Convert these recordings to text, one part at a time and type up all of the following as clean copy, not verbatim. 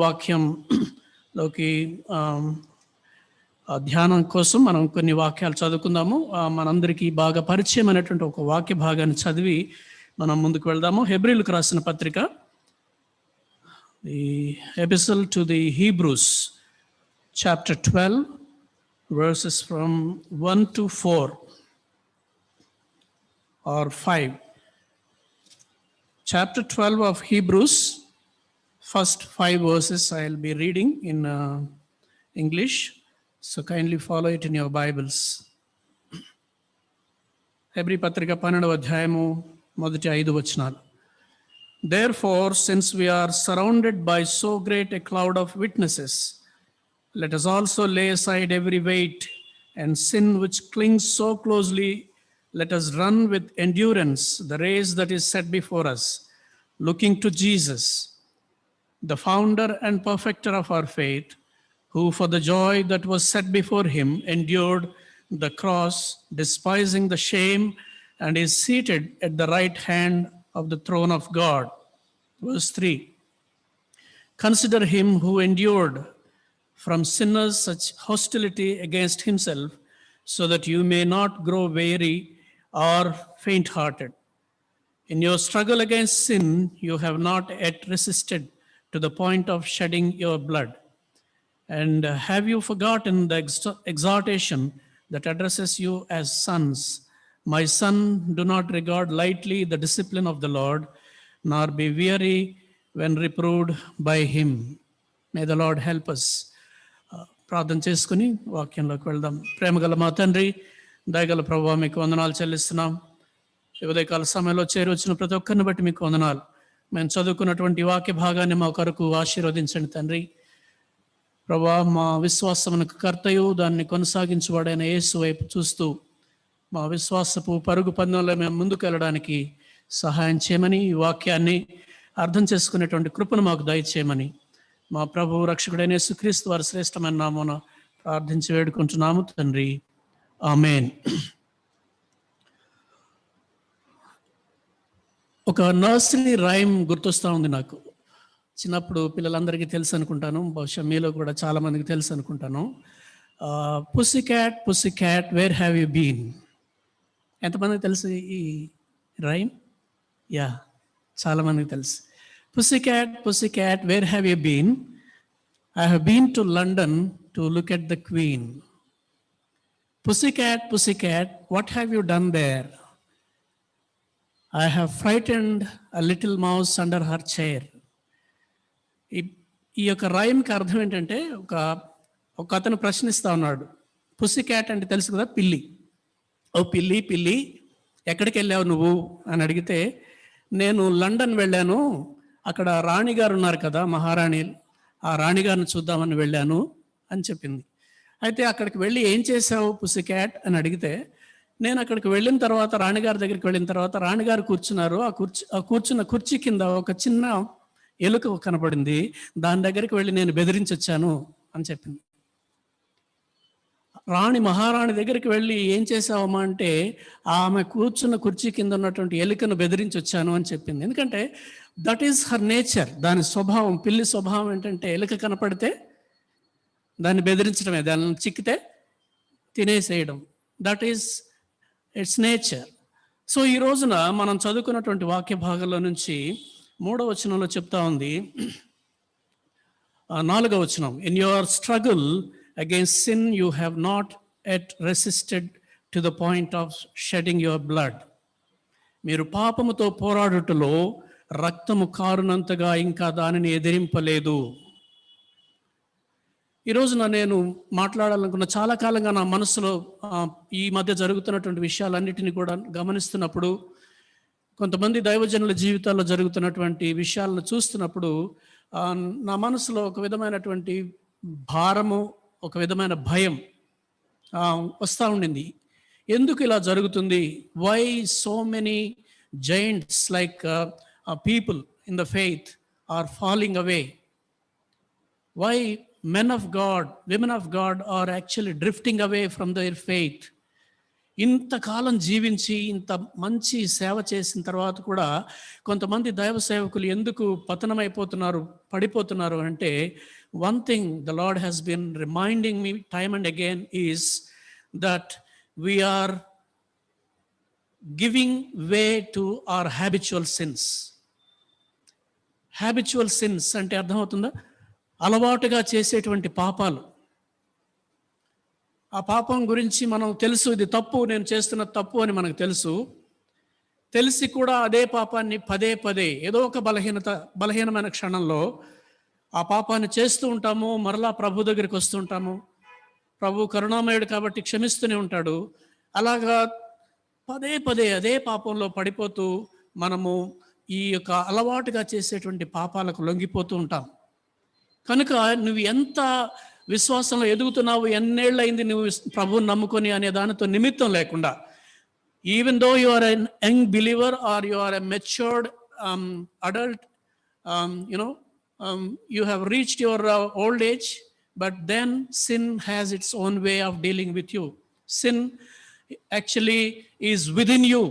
వాక్యంలోకి ధ్యానం కోసం మనం కొన్ని వాక్యాలు చదువుకుందాము. మనందరికీ బాగా పరిచయమైనటువంటి ఒక వాక్య భాగాన్ని చదివి మనం ముందుకు వెళ్దాము. హెబ్రీలకు రాసిన పత్రిక, the epistle to the Hebrews, chapter 12, verses from 1 to 4 or 5. Chapter 12 of Hebrews, first 5 verses I'll be reading in English, so kindly follow it in your Bibles. Hebrew పత్రిక 12వ అధ్యాయము మొదటి 5 వచనాలు. Therefore, since we are surrounded by so great a cloud of witnesses, let us also lay aside every weight and sin which clings so closely. Let us run with endurance the race that is set before us, looking to Jesus, the founder and perfecter of our faith, who for the joy that was set before him endured the cross, despising the shame, and is seated at the right hand of the throne of God. Verse 3. Consider him who endured from sinners such hostility against himself, so that you may not grow weary or faint-hearted. In your struggle against sin, you have not yet resisted to the point of shedding your blood. And have you forgotten the exhortation that addresses you as sons? My son, do not regard lightly the discipline of the Lord, nor be weary when reproved by him. May the Lord help us. ప్రార్థన చేసుకుని వాక్యంలోకి వెళ్దాం. ప్రేమగల మా తండ్రి, దయగల ప్రభువా, మీకు వందనాలు చెల్లిస్తున్నాం. ఉదయకాల సమయంలో చేరి వచ్చిన ప్రతి ఒక్కరిని బట్టి మీకు వందనాలు. మేము చదువుకున్నటువంటి వాక్య భాగాన్ని మా కొరకు ఆశీర్వదించండి తండ్రి. ప్రభువా, మా విశ్వాసమునకు కర్తయు దాన్ని కొనసాగించువాడైన యేసు వైపు చూస్తూ మా విశ్వాసపు పరుగు పందెంలో మేము ముందుకు వెళ్ళడానికి సహాయం చేయమని, ఈ వాక్యాన్ని అర్థం చేసుకునేటువంటి కృపను మాకు దయచేయమని మా ప్రభువు రక్షకుడైన యేసుక్రీస్తు వారి శ్రేష్టమైన నామమున ప్రార్థించి వేడుకుంటున్నాము తండ్రి. ఆమేన్. ఒక నర్సరీ రైమ్ గుర్తొస్తూ ఉంది నాకు. చిన్నప్పుడు పిల్లలందరికీ తెలుసు అనుకుంటాను, బహుశా మీలో కూడా చాలా మందికి తెలుసు అనుకుంటాను. Pussy cat, pussy cat, where have you been? ఎంతమందికి తెలుసు ఈ రైమ్? యా, చాలామందికి తెలుసు. Pussycat, pussycat, where have you been? I have been to London to look at the Queen. Pussycat, pussycat, what have you done there? I have frightened a little mouse under her chair. ఈ యొక్క రైమ్కి అర్థం ఏంటంటే, ఒక అతను ప్రశ్నిస్తూ ఉన్నాడు. పుస్సిక్యాట్ అంటే తెలుసు కదా, పిల్లి. ఓ పిల్లి, పిల్లి ఎక్కడికి వెళ్ళావు నువ్వు అని అడిగితే, నేను లండన్ వెళ్ళాను, అక్కడ రాణిగారు ఉన్నారు కదా, మహారాణి, ఆ రాణిగారిని చూద్దామని వెళ్ళాను అని చెప్పింది. అయితే అక్కడికి వెళ్ళి ఏం చేసావు పుస్సిక్యాట్ అని అడిగితే, నేను అక్కడికి వెళ్ళిన తర్వాత, రాణిగారి దగ్గరికి వెళ్ళిన తర్వాత, రాణిగారు కూర్చున్నారు, ఆ కూర్చున్న కుర్చీ కింద ఒక చిన్న ఎలుక కనపడింది, దాని దగ్గరికి వెళ్ళి నేను బెదిరించి వచ్చాను అని చెప్పింది. మహారాణి దగ్గరికి వెళ్ళి ఏం చేసావమ్మా అంటే, ఆమె కూర్చున్న కుర్చీ కింద ఉన్నటువంటి ఎలుకను బెదిరించి వచ్చాను అని చెప్పింది. ఎందుకంటే దట్ ఈస్ హర్ నేచర్, దాని స్వభావం. పిల్లి స్వభావం ఏంటంటే, ఎలుక కనపడితే దాన్ని బెదిరించడమే, దాన్ని చిక్కితే తినేసేయడం. That is its nature. So ఈ రోజున మనం చదువుకున్నటువంటి వాక్య భాగంలో నుంచి 3వ వచనంలో చెప్తా ఉంది, 4వ వచనం, in your struggle against sin you have not yet resisted to the point of shedding your blood. మీరు పాపముతో పోరాడుటలో రక్తము కారునంతగా ఇంకా దానిని ఎదిరింపలేదు. ఈ రోజున నేను మాట్లాడాలనుకున్న, చాలా కాలంగా నా మనసులో ఈ మధ్య జరుగుతున్నటువంటి విషయాలన్నిటిని కూడా గమనిస్తున్నప్పుడు, కొంతమంది దైవజనుల జీవితాల్లో జరుగుతున్నటువంటి విషయాలను చూస్తున్నప్పుడు నా మనసులో ఒక విధమైనటువంటి భారము, ఒక విధమైన భయం వస్తూ ఉండింది. ఎందుకు ఇలా జరుగుతుంది? Why so many giants like people in the faith are falling away? Why men of God, women of God are actually drifting away from their faith? ఇంతకాలం జీవించి ఇంత మంచి సేవ చేసిన తర్వాత కూడా కొంతమంది దైవ సేవకులు ఎందుకు పతనమైపోతున్నారు, పడిపోతున్నారు అంటే, one thing the Lord has been reminding me time and again is that we are giving way to our habitual sins. Habitual sins అంటే అర్థమవుతుందా? అలవాటుగా చేసేటువంటి పాపాలు. ఆ పాపం గురించి మనం తెలుసు, ఇది తప్పు, నేను చేస్తున్న తప్పు అని మనకు తెలుసు. తెలిసి కూడా అదే పాపాన్ని పదే పదే ఏదో ఒక బలహీనమైన క్షణంలో ఆ పాపాన్ని చేస్తూ ఉంటాము. మరలా ప్రభు దగ్గరికి వస్తూ ఉంటాము. ప్రభు కరుణామయుడు కాబట్టి క్షమిస్తూనే ఉంటాడు. అలాగా పదే పదే అదే పాపంలో పడిపోతూ మనము ఈ యొక్క అలవాటుగా చేసేటువంటి పాపాలకు లొంగిపోతూ ఉంటాం. కనుక నువ్వు ఎంత విశ్వాసంలో ఎదుగుతున్నావు, ఎన్నేళ్ళయింది నువ్వు ప్రభువుని నమ్ముకొని అనే దానితో నిమిత్తం లేకుండా, even though you are an young believer or you are a matured adult, you have reached your old age, but then sin has its own way of dealing with you. Sin actually is within you.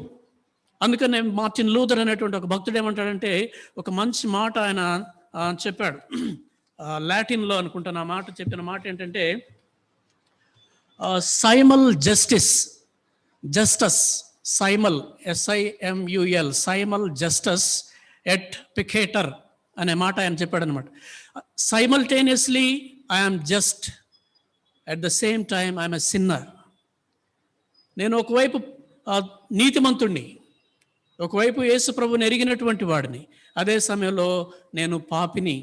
అందుకనే Martin Luther అనేటువంటి ఒక భక్తుడు ఏమంటాడంటే, ఒక మంచి మాట ఆయన చెప్పాడు, లాటిన్లో అనుకుంటాను. ఆ మాట చెప్పిన మాట ఏంటంటే, సైమల్ జస్టస్ సైమల్ SIMUL సైమల్ జస్టస్ ఎట్ పికేటర్ అనే మాట ఆయన చెప్పాడు అనమాట. Simultaneously I'm just, at the same time I'm a sinner. నేను ఒకవైపు నీతిమంతుణ్ణి, ఒకవైపు యేసు ప్రభుని ఎరిగినటువంటి వాడిని, అదే సమయంలో నేను పాపిని.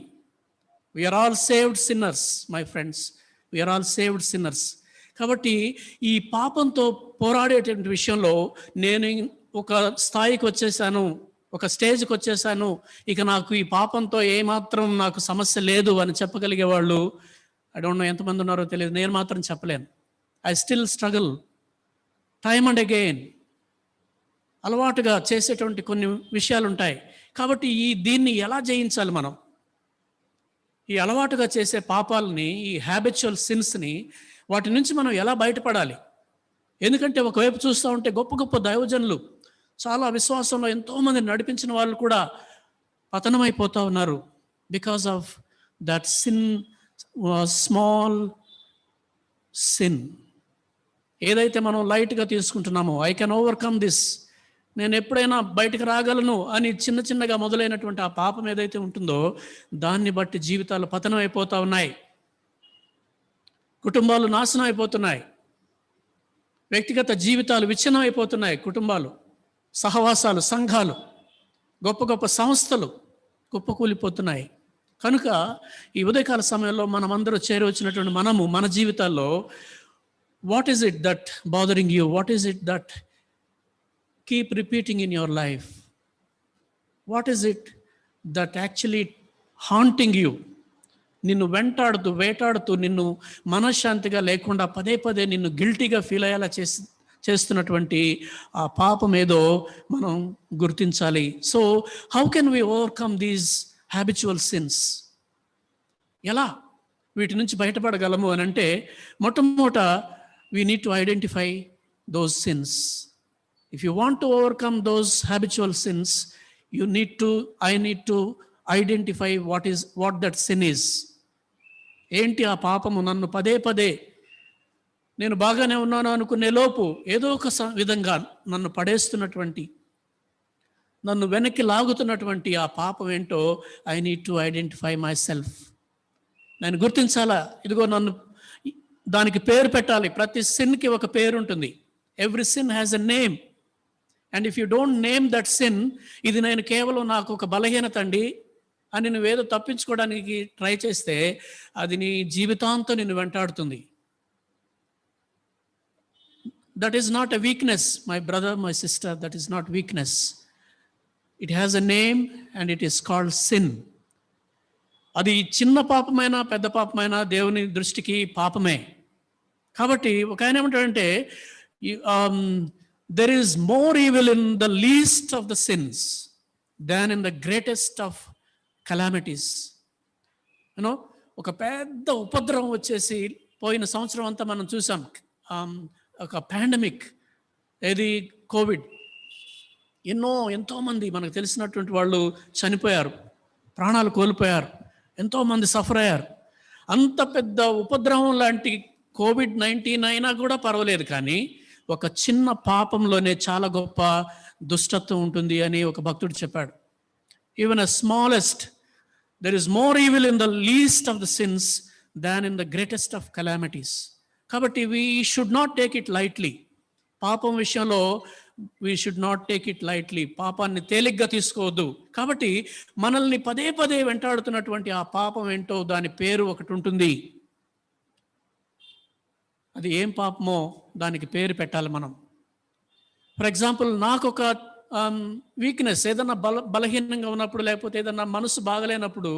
We are all saved sinners my friends, we are all saved sinners. కాబట్టి ఈ పాపంతో పోరాడేటువంటి విషయంలో నేను ఒక స్థాయికి వచ్చేసాను, ఒక స్టేజ్కి వచ్చేసాను, ఇక నాకు ఈ పాపంతో ఏమాత్రం నాకు సమస్య లేదు అని చెప్పగలిగే వాళ్ళు ఐ డోంట్ నో ఎంతమంది ఉన్నారో తెలియదు, నేను మాత్రం చెప్పలేను. I still struggle time and again. అలవాటుగా చేసేటువంటి కొన్ని విషయాలు ఉంటాయి. కాబట్టి దీన్ని ఎలా జయించాలి మనం? ఈ అలవాటుగా చేసే పాపాలని, ఈ హ్యాబిచువల్ సిన్స్ని, వాటి నుంచి మనం ఎలా బయటపడాలి? ఎందుకంటే ఒకవైపు చూస్తూ ఉంటే గొప్ప గొప్ప దైవజనులు, చాలా విశ్వాసంలో ఎంతోమంది నడిపించిన వాళ్ళు కూడా పతనమైపోతూ ఉన్నారు. Because of that sin, small sin ఏదైతే మనం లైట్గా తీసుకుంటున్నామో, ఐ కెన్ ఓవర్కమ్ దిస్, నేను ఎప్పుడైనా బయటకు రాగలను అని చిన్న చిన్నగా మొదలైనటువంటి ఆ పాపం ఏదైతే ఉంటుందో దాన్ని బట్టి జీవితాలు పతనం అయిపోతూ ఉన్నాయి, కుటుంబాలు నాశనం అయిపోతున్నాయి, వ్యక్తిగత జీవితాలు విచ్ఛిన్నం అయిపోతున్నాయి, కుటుంబాలు, సహవాసాలు, సంఘాలు, గొప్ప గొప్ప సంస్థలు కుప్పకూలిపోతున్నాయి. కనుక ఈ ఉదయకాల సమయంలో మనమందరూ చేరి వచ్చినటువంటి మన జీవితాల్లో what is it that bothering you? What is it that keep repeating in your life? What is it that actually haunting you? నిన్ను వేటాడుతూ నిన్ను మనశ్శాంతిగా లేకుండా పదే పదే నిన్ను గిల్టీగా ఫీల్ అయ్యేలా చేస్తున్నటువంటి ఆ పాపం ఏదో మనం గుర్తించాలి. So how can we overcome these habitual sins? ఎలా వీటి నుంచి బయటపడగలము అని అంటే, మొట్టమొదట we need to identify those sins. If you want to overcome those habitual sins, I need to identify what that sin is. ఏంటి ఆ పాపము? నన్ను పదే పదే నేను బాగానే ఉన్నాను అనుకునే లోపు ఏదో ఒక విధంగా నన్ను పడేస్తున్నటువంటి, నన్ను వెనక్కి లాగుతున్నటువంటి ఆ పాపం ఏంటో I need to identify my self. నేను గుర్తించాలా, ఇదిగో నన్ను, దానికి పేరు పెట్టాలి. ప్రతి సిన్కి ఒక పేరు ఉంటుంది. Every sin has a name. And if you don't name that sin, ఇది నేను కేవలం నాకు ఒక బలహీనత అండి అని నువ్వేదో తప్పించుకోవడానికి ట్రై చేస్తే అది నీ జీవితాంతం నిన్ను వెంటాడుతుంది. That is not a weakness my brother, my sister, that is not weakness. It has a name and it is called sin. అది చిన్న పాపమైనా పెద్ద పాపమైనా దేవుని దృష్టికి పాపమే. కాబట్టి ఒక ఆయన ఏమంటాడంటే, there is more evil in the least of the sins than in the greatest of calamities. ఒక పెద్ద ఉపద్రవం వచ్చేసి పోయిన సంవత్సరం అంతా మనం చూసాం, ఒక పాండమిక్, ఏది కోవిడ్. ఎంతోమంది మనకు తెలిసినటువంటి వాళ్ళు చనిపోయారు, ప్రాణాలు కోల్పోయారు, ఎంతోమంది సఫర్ అయ్యారు. అంత పెద్ద ఉపద్రవం లాంటి కోవిడ్-19 అయినా కూడా పర్వాలేదు, కానీ ఒక చిన్న పాపంలోనే చాలా గొప్ప దుష్టత్వం ఉంటుంది అని ఒక భక్తుడు చెప్పాడు. Even a smallest, there is more evil in the least of the sins than in the greatest of calamities. కాబట్టి we should not take it lightly. పాపం విషయంలో we should not take it lightly. పాపాన్ని తేలిగ్గా తీసుకోవద్దు. కాబట్టి మనల్ని పదే పదే వెంటాడుతున్నటువంటి ఆ పాపం ఏంటో దాని పేరు ఒకటి ఉంటుంది. అది ఏం పాపమో దానికి పేరు పెట్టాలి మనం. ఫర్ ఎగ్జాంపుల్, నాకు ఒక వీక్నెస్, ఏదన్నా బలహీనంగా ఉన్నప్పుడు, లేకపోతే ఏదన్నా మనసు బాగలేనప్పుడు,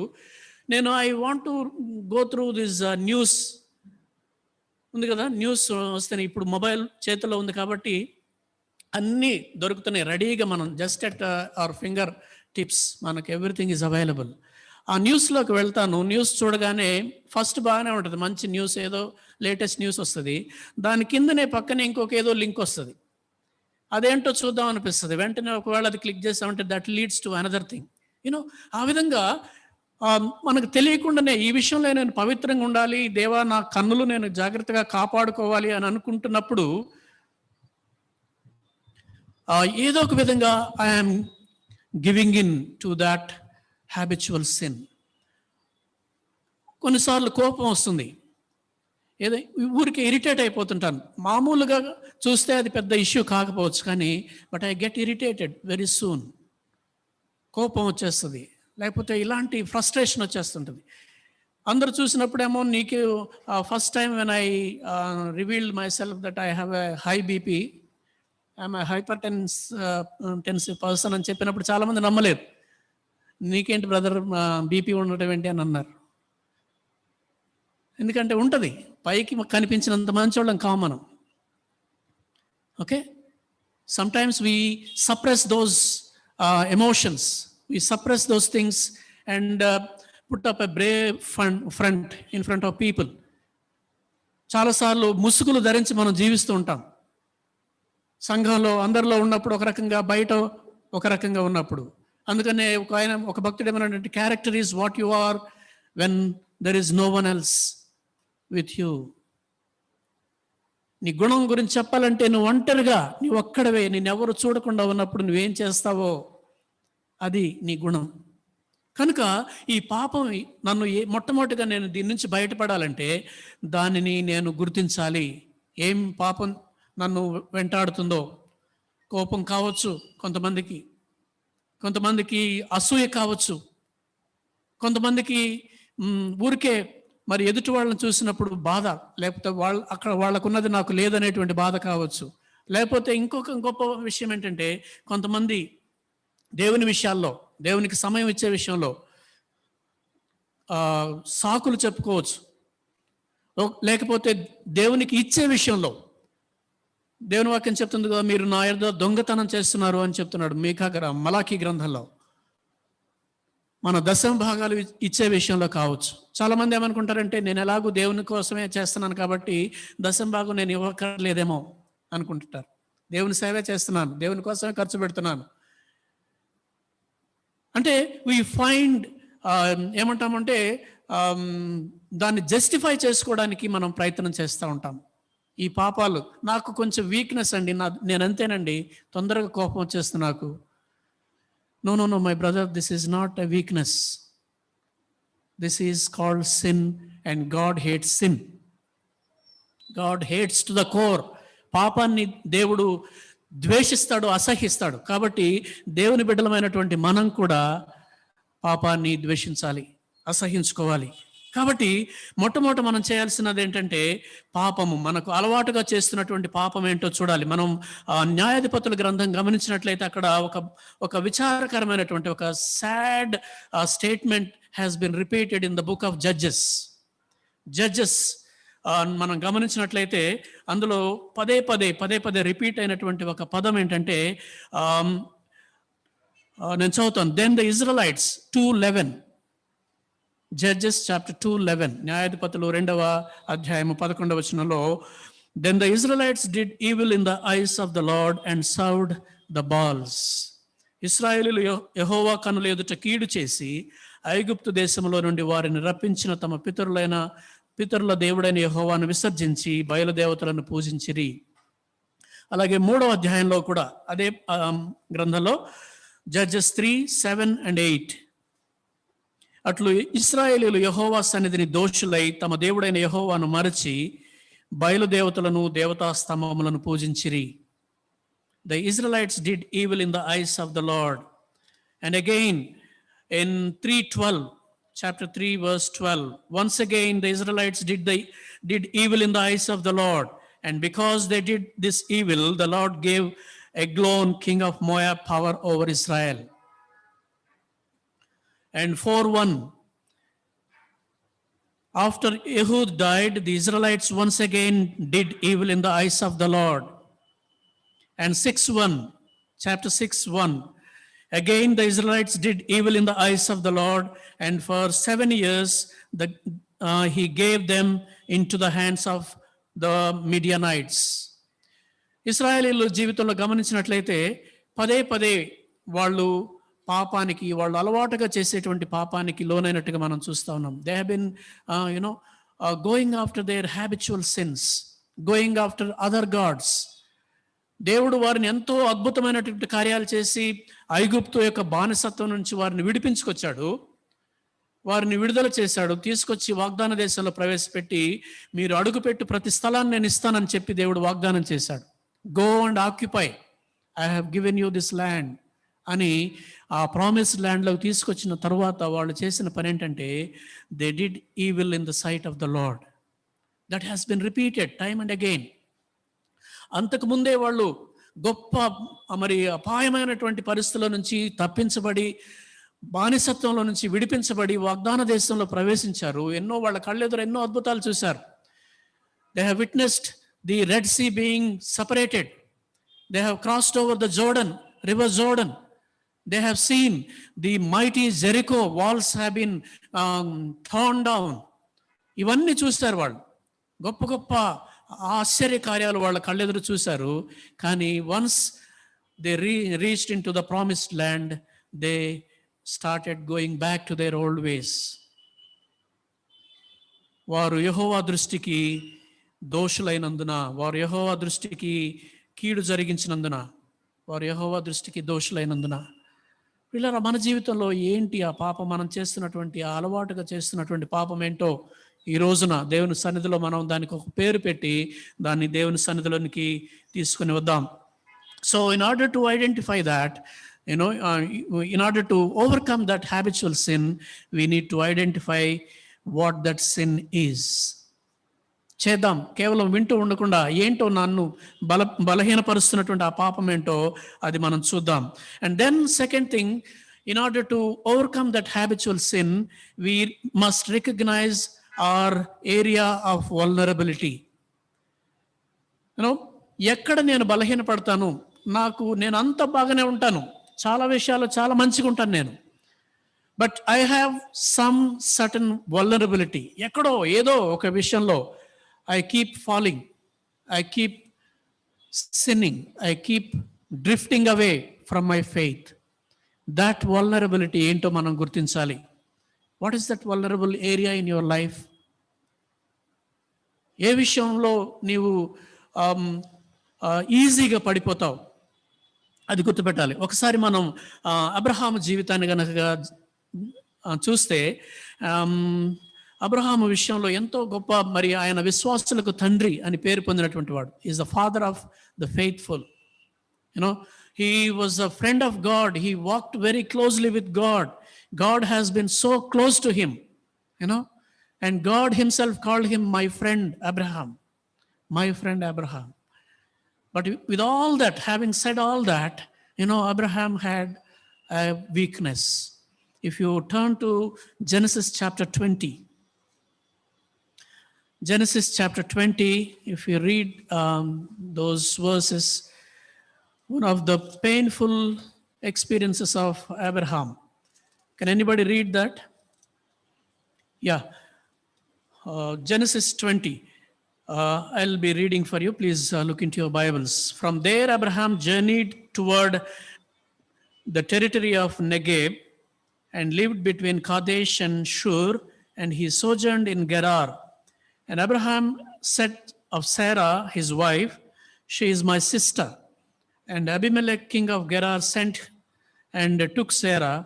నేను I want to go through this news ఉంది కదా, న్యూస్ వస్తే ఇప్పుడు మొబైల్ చేతిలో ఉంది కాబట్టి అన్నీ దొరుకుతున్నాయి రెడీగా. మనం just at our finger tips మనకు ఎవ్రీథింగ్ ఈజ్ అవైలబుల్. ఆ న్యూస్లోకి వెళ్తాను. న్యూస్ చూడగానే ఫస్ట్ బాగానే ఉంటుంది, మంచి న్యూస్, ఏదో లేటెస్ట్ న్యూస్ వస్తుంది. దాని కిందనే పక్కనే ఇంకొక ఏదో లింక్ వస్తుంది. అదేంటో చూద్దాం అనిపిస్తుంది. వెంటనే ఒకవేళ అది క్లిక్ చేస్తామంటే that leads to another thing. You know, ఆ విధంగా మనకు తెలియకుండానే ఈ విషయంలో నేను పవిత్రంగా ఉండాలి, దేవా నా కన్నులు నేను జాగ్రత్తగా కాపాడుకోవాలి అని అనుకుంటున్నప్పుడు ఏదో ఒక విధంగా I'm giving in to that habitual sin. కొన్నిసార్లు కోపం వస్తుంది, ఏదో ఊరికి ఇరిటేట్ అయిపోతుంటాను. మామూలుగా చూస్తే అది పెద్ద ఇష్యూ కాకపోవచ్చు, కానీ but I get irritated very soon. కోపం వచ్చేస్తుంది, లేకపోతే ఇలాంటి ఫ్రస్ట్రేషన్ వచ్చేస్తుంటుంది. అందరూ చూసినప్పుడేమో నీకు first time when I revealed my self that I have a high BP, I'm a hyper tensive person అని చెప్పినప్పుడు చాలామంది నమ్మలేదు. నీకేంటి బ్రదర్ బీపీ ఉండటం ఏంటి అని అన్నారు. ఎందుకంటే ఉంటుంది, పైకి కనిపించినంత మంచోళ్ళం కావు మనం. Okay, sometimes we suppress those emotions, we suppress those things and put up a brave front in front of people. చాలాసార్లు ముసుగులు ధరించి మనం జీవిస్తూ ఉంటాం. సంఘంలో అందరిలో ఉన్నప్పుడు ఒక రకంగా, బయట ఒక రకంగా ఉన్నప్పుడు. అందుకనే ఒక భక్తుడు ఏమన్నాడంటే, character is what you are when there is no one else with you. నీ గుణం గురించి చెప్పాలంటే నువ్వు ఒంటరిగా, నువ్వు ఒక్కడవే, నేనెవరు చూడకుండా ఉన్నప్పుడు నువ్వేం చేస్తావో అది నీ గుణం. కనుక ఈ పాపం నన్ను మొట్టమొదటిగా నేను దీని నుంచి బయటపడాలంటే దానిని నేను గుర్తించాలి. ఏం పాపం నన్ను వెంటాడుతుందో. కోపం కావచ్చు కొంతమందికి అసూయ కావచ్చు, కొంతమందికి ఊరికే మరి ఎదుటి వాళ్ళని చూసినప్పుడు బాధ, లేకపోతే వాళ్ళకున్నది నాకు లేదనేటువంటి బాధ కావచ్చు. లేకపోతే ఇంకొక గొప్ప విషయం ఏంటంటే, కొంతమంది దేవుని విషయాల్లో, దేవునికి సమయం ఇచ్చే విషయంలో సాకులు చెప్పుకోవచ్చు. లేకపోతే దేవునికి ఇచ్చే విషయంలో, దేవుని వాక్యం చెప్తుంది కదా, మీరు నా యొద్ద దొంగతనం చేస్తున్నారు అని చెప్తున్నాడు మలాఖీ గ్రంథంలో. మన దశమ భాగాలు ఇచ్చే విషయంలో కావచ్చు. చాలామంది ఏమనుకుంటారంటే, నేను ఎలాగూ దేవుని కోసమే చేస్తున్నాను కాబట్టి దశమ భాగం నేను ఇవ్వక్కర్లేదేమో అనుకుంటుంటారు. దేవుని సేవే చేస్తున్నాను, దేవుని కోసమే ఖర్చు పెడుతున్నాను అంటే వీ ఫైండ్ ఏమంటామంటే దాన్ని జస్టిఫై చేసుకోవడానికి మనం ప్రయత్నం చేస్తూ ఉంటాం. ఈ పాపాలు నాకు కొంచెం వీక్నెస్ అండి, నేను అంతేనండి, తొందరగా కోపం వచ్చేస్తుంది నాకు. No no no my brother, this is not a weakness, this is called sin and God hates sin. God hates to the core. పాపాన్ని దేవుడు ద్వేషిస్తాడు, అసహ్యిస్తాడు. కాబట్టి దేవుని బిడ్డలమైనటువంటి మనం కూడా పాపాన్ని ద్వేషించాలి, అసహ్యించుకోవాలి. కాబట్టి మొట్టమొదట మనం చేయాల్సినది ఏంటంటే, పాపము మనకు అలవాటుగా చేస్తున్నటువంటి పాపం ఏంటో చూడాలి. మనం న్యాయాధిపతుల గ్రంథం గమనించినట్లయితే అక్కడ ఒక విచారకరమైనటువంటి ఒక sad statement has been repeated in the book of judges. మనం గమనించినట్లయితే అందులో పదే పదే రిపీట్ అయినటువంటి ఒక పదం ఏంటంటే, నేను చదువుతాను. Then the Israelites 2:11, Judges chapter 2:11, న్యాయాధిపతులు 2వ అధ్యాయము 11వ వచనంలో, Then the Israelites did evil in the eyes of the Lord and served the Baals. ఇశ్రాయేలీయులు యెహోవా కనుల ఎదుట కీడు చేసి ఐగుప్తు దేశంలో నుండి వారిని రప్పించిన తమ పితరుల దేవుడైన యెహోవాను విసర్జించి బయలుదేవతలను పూజించిరి. అలాగే 3వ అధ్యాయంలో కూడా అదే గ్రంథంలో జడ్జెస్ 3:7-8 అట్లు ఇశ్రాయేలీయులు యెహోవా సన్నిధిని దోషులై తమ దేవుడైన యెహోవాను మరచి బయలుదేవతలను దేవతా స్తంభములను పూజించిరి. The Israelites did evil in the eyes of the Lord. And again in 3:12, chapter 3 verse 12, once again the Israelites did evil in the eyes of the Lord, and because they did this evil, the Lord gave Eglon king of Moab power over Israel. And 4:1, after Ehud died, the Israelites once again did evil in the eyes of the Lord. And 6:1, chapter 6:1, again the Israelites did evil in the eyes of the Lord, and for 7 years he gave them into the hands of the Midianites. ఇశ్రాయేలీయుల జీవితంలో గమనించినట్లయితే పదే పదే వాళ్ళు అలవాటుగా చేసేటువంటి పాపానికి లోనైనట్టుగా మనం చూస్తూ ఉన్నాం. They have been going after their habitual since, going after other gods. దేవుడు వారిని ఎంతో అద్భుతమైనటువంటి కార్యాలు చేసి ఐగుప్తు యొక్క బానిసత్వం నుంచి వారిని విడిపించుకొచ్చాడు, వారిని విడుదల చేశాడు, తీసుకొచ్చి వాగ్దాన దేశంలో ప్రవేశపెట్టి మీరు అడుగుపెట్టు ప్రతి స్థలాన్ని నేను ఇస్తానని చెప్పి దేవుడు వాగ్దానం చేశాడు. Go and occupy, I have given you this land అని ఆ ప్రామిస్డ్ ల్యాండ్లోకి తీసుకొచ్చిన తర్వాత వాళ్ళు చేసిన పని ఏంటంటే they did evil in the sight of the Lord. That has been repeated time and again. అంతకుముందే వాళ్ళు గొప్ప అపాయమైనటువంటి పరిస్థితుల నుంచి తప్పించబడి బానిసత్వంలో నుంచి విడిపించబడి వాగ్దాన దేశంలో ప్రవేశించారు. వాళ్ళ కళ్ళెదురు ఎన్నో అద్భుతాలు చూశారు. They have witnessed the Red Sea being separated. They have crossed over the Jordan, river Jordan. They have seen the mighty Jericho walls have been torn down. ఇవన్నీ చూస్తారు వాళ్ళు. గొప్ప గొప్ప ఆశ్చర్య కార్యాలు వాళ్ళ కళ్ళెదురు చూశారు. కానీ once they reached in to the promised land, they started going back to their old ways. వారు యెహోవా దృష్టికి దోషులైనందున, వారు యెహోవా దృష్టికి కీడు జరిగించినందున, వారు యెహోవా దృష్టికి దోషులైనందున. పిల్లరా, మన జీవితంలో ఏంటి ఆ పాపం, మనం చేస్తున్నటువంటి ఆ అలవాటుగా చేస్తున్నటువంటి పాపం ఏంటో ఈ రోజున దేవుని సన్నిధిలో మనం దానికి ఒక పేరు పెట్టి దాన్ని దేవుని సన్నిధిలోనికి తీసుకుని వద్దాం. So in order to identify that, in order to overcome that habitual sin, we need to identify what that sin is. చేద్దాం. కేవలం వింటూ ఉండకుండా ఏంటో నన్ను బలహీనపరుస్తున్నటువంటి ఆ పాపం ఏంటో అది మనం చూద్దాం. And then second thing, in order to overcome that habitual sin, we must recognise our area of vulnerability. ఎక్కడ నేను బలహీనపడతాను, నేను అంత బాగానే ఉంటాను, చాలా విషయాలు చాలా మంచిగా ఉంటాను నేను, but I have some certain vulnerability. ఎక్కడో ఏదో ఒక విషయంలో I keep falling, I keep sinning, I keep drifting away from my faith. That vulnerability ఏంటో మనం గుర్తించాలి. What is that vulnerable area in your life? ఏ విషయంలో నీవు ఈజీగా పడిపోతావు, అది గుర్తుపెట్టాలి. ఒకసారి మనం అబ్రహాము జీవితాన్ని కనుక చూస్తే, అబ్రహాము విషయంలో ఎంతో గొప్ప, ఆయన విశ్వాసులకు తండ్రి అని పేరు పొందినటువంటి వాడు. Is the father of the faithful. He was a friend of God. He walked very closely with God. God has been so close to him, and God himself called him my friend Abraham, my friend Abraham. But with all that, having said all that, Abraham had a weakness. If you turn to Genesis chapter 20, Genesis chapter 20, if you read those verses, one of the painful experiences of Abraham. Can anybody read that? Yeah. Genesis 20. I'll be reading for you. Please look into your Bibles. From there, Abraham journeyed toward the territory of Negev and lived between Kadesh and Shur, and he sojourned in Gerar. And Abraham said of Sarah, his wife, "She is my sister." And Abimelech, king of Gerar, sent and took Sarah.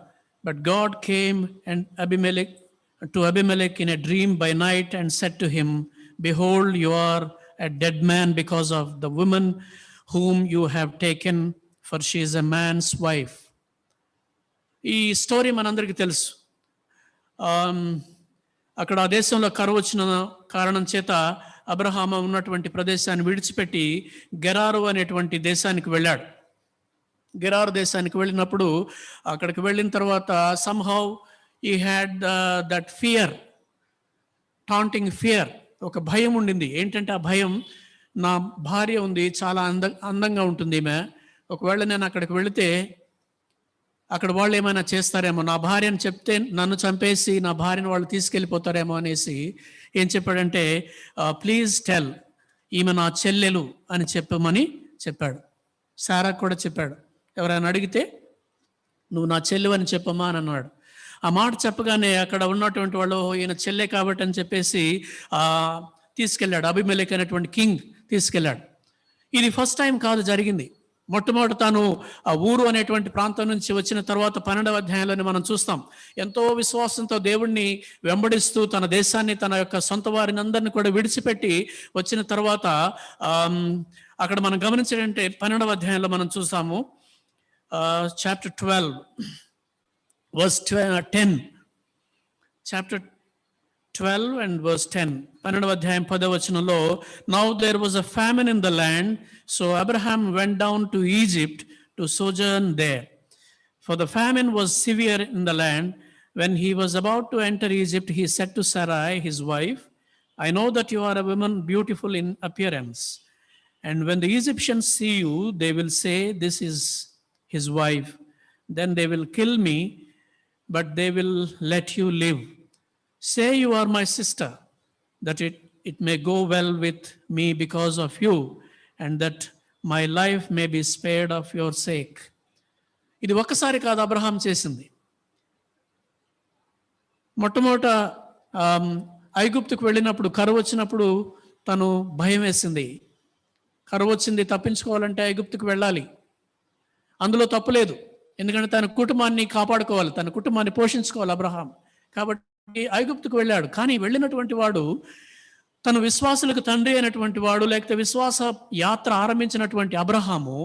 But God came to Abimelech in a dream by night and said to him, "Behold, you are a dead man because of the woman whom you have taken, for she is a man's wife." ఈ story మనందరికీ తెలుసు. అక్కడ ఆ దేశంలో కరువు వచ్చిన కారణం చేత అబ్రహాము ఉన్నటువంటి ప్రదేశాన్ని విడిచిపెట్టి గెరారు అనేటువంటి దేశానికి వెళ్ళాడు. గెరారు దేశానికి వెళ్ళినప్పుడు అక్కడికి వెళ్ళిన తర్వాత సమ్హౌ ఈ had that fear, taunting fear, ఒక భయం ఉండింది. ఏంటంటే ఆ భయం, నా భార్య ఉంది, చాలా అందంగా ఉంటుంది ఈమె, ఒకవేళ నేను అక్కడికి వెళితే అక్కడ వాళ్ళు ఏమైనా చేస్తారేమో, నా భార్యను చెప్తే నన్ను చంపేసి నా భార్యను వాళ్ళు తీసుకెళ్ళిపోతారేమో అనేసి ఏం చెప్పాడంటే, ప్లీజ్ టెల్, ఈమె నా చెల్లెలు అని చెప్పమని చెప్పాడు. సారాకు కూడా చెప్పాడు, ఎవరైనా అడిగితే నువ్వు నా చెల్లెలు అని చెప్పమ్మా అని అన్నాడు. ఆ మాట చెప్పగానే అక్కడ ఉన్నటువంటి వాళ్ళు ఈయన చెల్లె కాబట్టి అని చెప్పేసి తీసుకెళ్ళాడు. అబీమెలెకు అనేటువంటి కింగ్ తీసుకెళ్ళాడు. ఇది ఫస్ట్ టైం కాదు జరిగింది. మొట్టమొదటి తాను ఆ ఊరు అనేటువంటి ప్రాంతం నుంచి వచ్చిన తర్వాత 12వ అధ్యాయంలోనే మనం చూస్తాం, ఎంతో విశ్వాసంతో దేవుణ్ణి వెంబడిస్తూ తన దేశాన్ని, తన యొక్క సొంత వారిని అందరినీ కూడా విడిచిపెట్టి వచ్చిన తర్వాత అక్కడ మనం గమనించాలంటే 12వ అధ్యాయంలో మనం చూస్తాము, chapter 12 verse 10, chapter 12 and verse 10, 12వ అధ్యాయం 10వ వచనంలో, "Now there was a famine in the land, so Abraham went down to Egypt to sojourn there. For the famine was severe in the land. When he was about to enter Egypt, he said to Sarai, his wife, 'I know that you are a woman beautiful in appearance. And when the Egyptians see you, they will say, this is his wife. Then they will kill me, but they will let you live. Say you are my sister, that it may go well with me because of you, and that my life may be spared of your sake.'" ఇది ఒక్కసారి కాదు Abraham చేసింది. మొట్టమొదట ఐగుప్తుకు వెళ్ళినప్పుడు కరువు వచ్చినప్పుడు తను భయం వేసింది. కరువు వచ్చింది, తప్పించుకోవాలంటే ఐగుప్తుకు వెళ్ళాలి, అందులో తప్పులేదు. ఎందుకంటే తన కుటుంబాన్ని కాపాడుకోవాలి, తన కుటుంబాన్ని పోషించుకోవాలి అబ్రహాం. కాబట్టి ఐగుప్తుకు వెళ్ళాడు. కానీ వెళ్ళినటువంటి వాడు తను విశ్వాసులకు తండ్రి అయినటువంటి వాడు, లేకపోతే విశ్వాస యాత్ర ఆరంభించినటువంటి Abraham,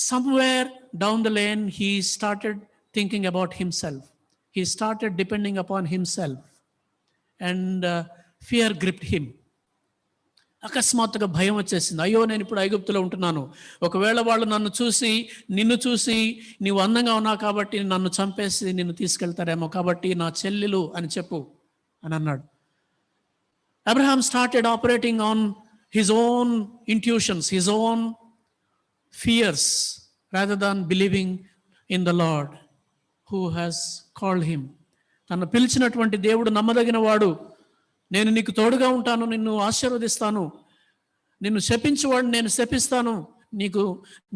somewhere down the lane he started thinking about himself. He started depending upon himself and fear gripped him. అకస్మాత్తుగా భయం వచ్చేసింది. అయ్యో, నేను ఇప్పుడు ఐగుప్తులో ఉంటున్నాను, ఒకవేళ వాళ్ళు నిన్ను చూసి నీవు అందంగా ఉన్నావు కాబట్టి నన్ను చంపేసి నిన్ను తీసుకెళ్తారేమో, కాబట్టి నా చెల్లెలు అని చెప్పు అని అన్నాడు. Abraham started operating on his own intuitions, his own fears, rather than believing in the lord who has called him. తను పిలిచినటువంటి దేవుడు నమ్మదగిన వాడు, నేను నీకు తోడుగా ఉంటాను, నిన్ను ఆశీర్వదిస్తాను, నిన్ను శపించేవాడిని నేను శపిస్తాను,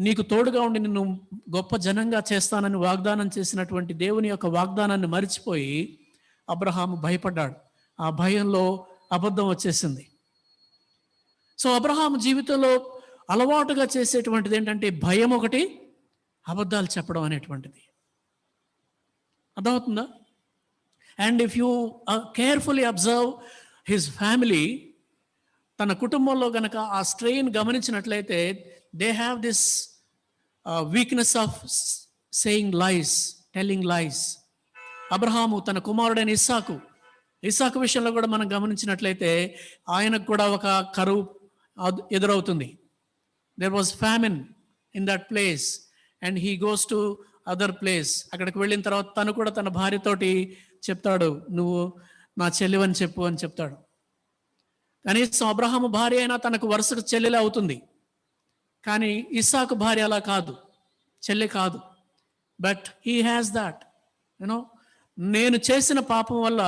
నీకు తోడుగా ఉండి నిన్ను గొప్ప జనంగా చేస్తానని వాగ్దానం చేసినటువంటి దేవుని యొక్క వాగ్దానాన్ని మరిచిపోయి అబ్రహాము భయపడ్డాడు. ఆ భయంలో అబద్ధం వచ్చేసింది. సో అబ్రహాము జీవితంలో అలవాటుగా చేసేటువంటిది ఏంటంటే భయం ఒకటి, అబద్ధాలు చెప్పడం అనేటువంటిది. అర్థమవుతుందా? And if you carefully observe his family, తన కుటుంబంలో కనుక ఆ స్ట్రెయిన్ గమనించినట్లయితే, they have this weakness of saying lies, telling లైస్. అబ్రహాము తన కుమారుడైన ఇస్సాకు విషయంలో కూడా మనం గమనించినట్లయితే ఆయనకు కూడా ఒక కరువు ఎదురవుతుంది. There was famine in that place and he goes to other place. అక్కడికి వెళ్ళిన తర్వాత తను కూడా తన భార్యతోటి చెప్తాడు, నువ్వు నా చెల్లెవని చెప్పు అని చెప్తాడు. కనీసం అబ్రహాము భార్య అయినా తనకు వరుసకు చెల్లెలే అవుతుంది. కానీ ఇస్సాకు భార్య అలా కాదు, చెల్లె కాదు. But he has that you know, నేను చేసిన పాపం వల్ల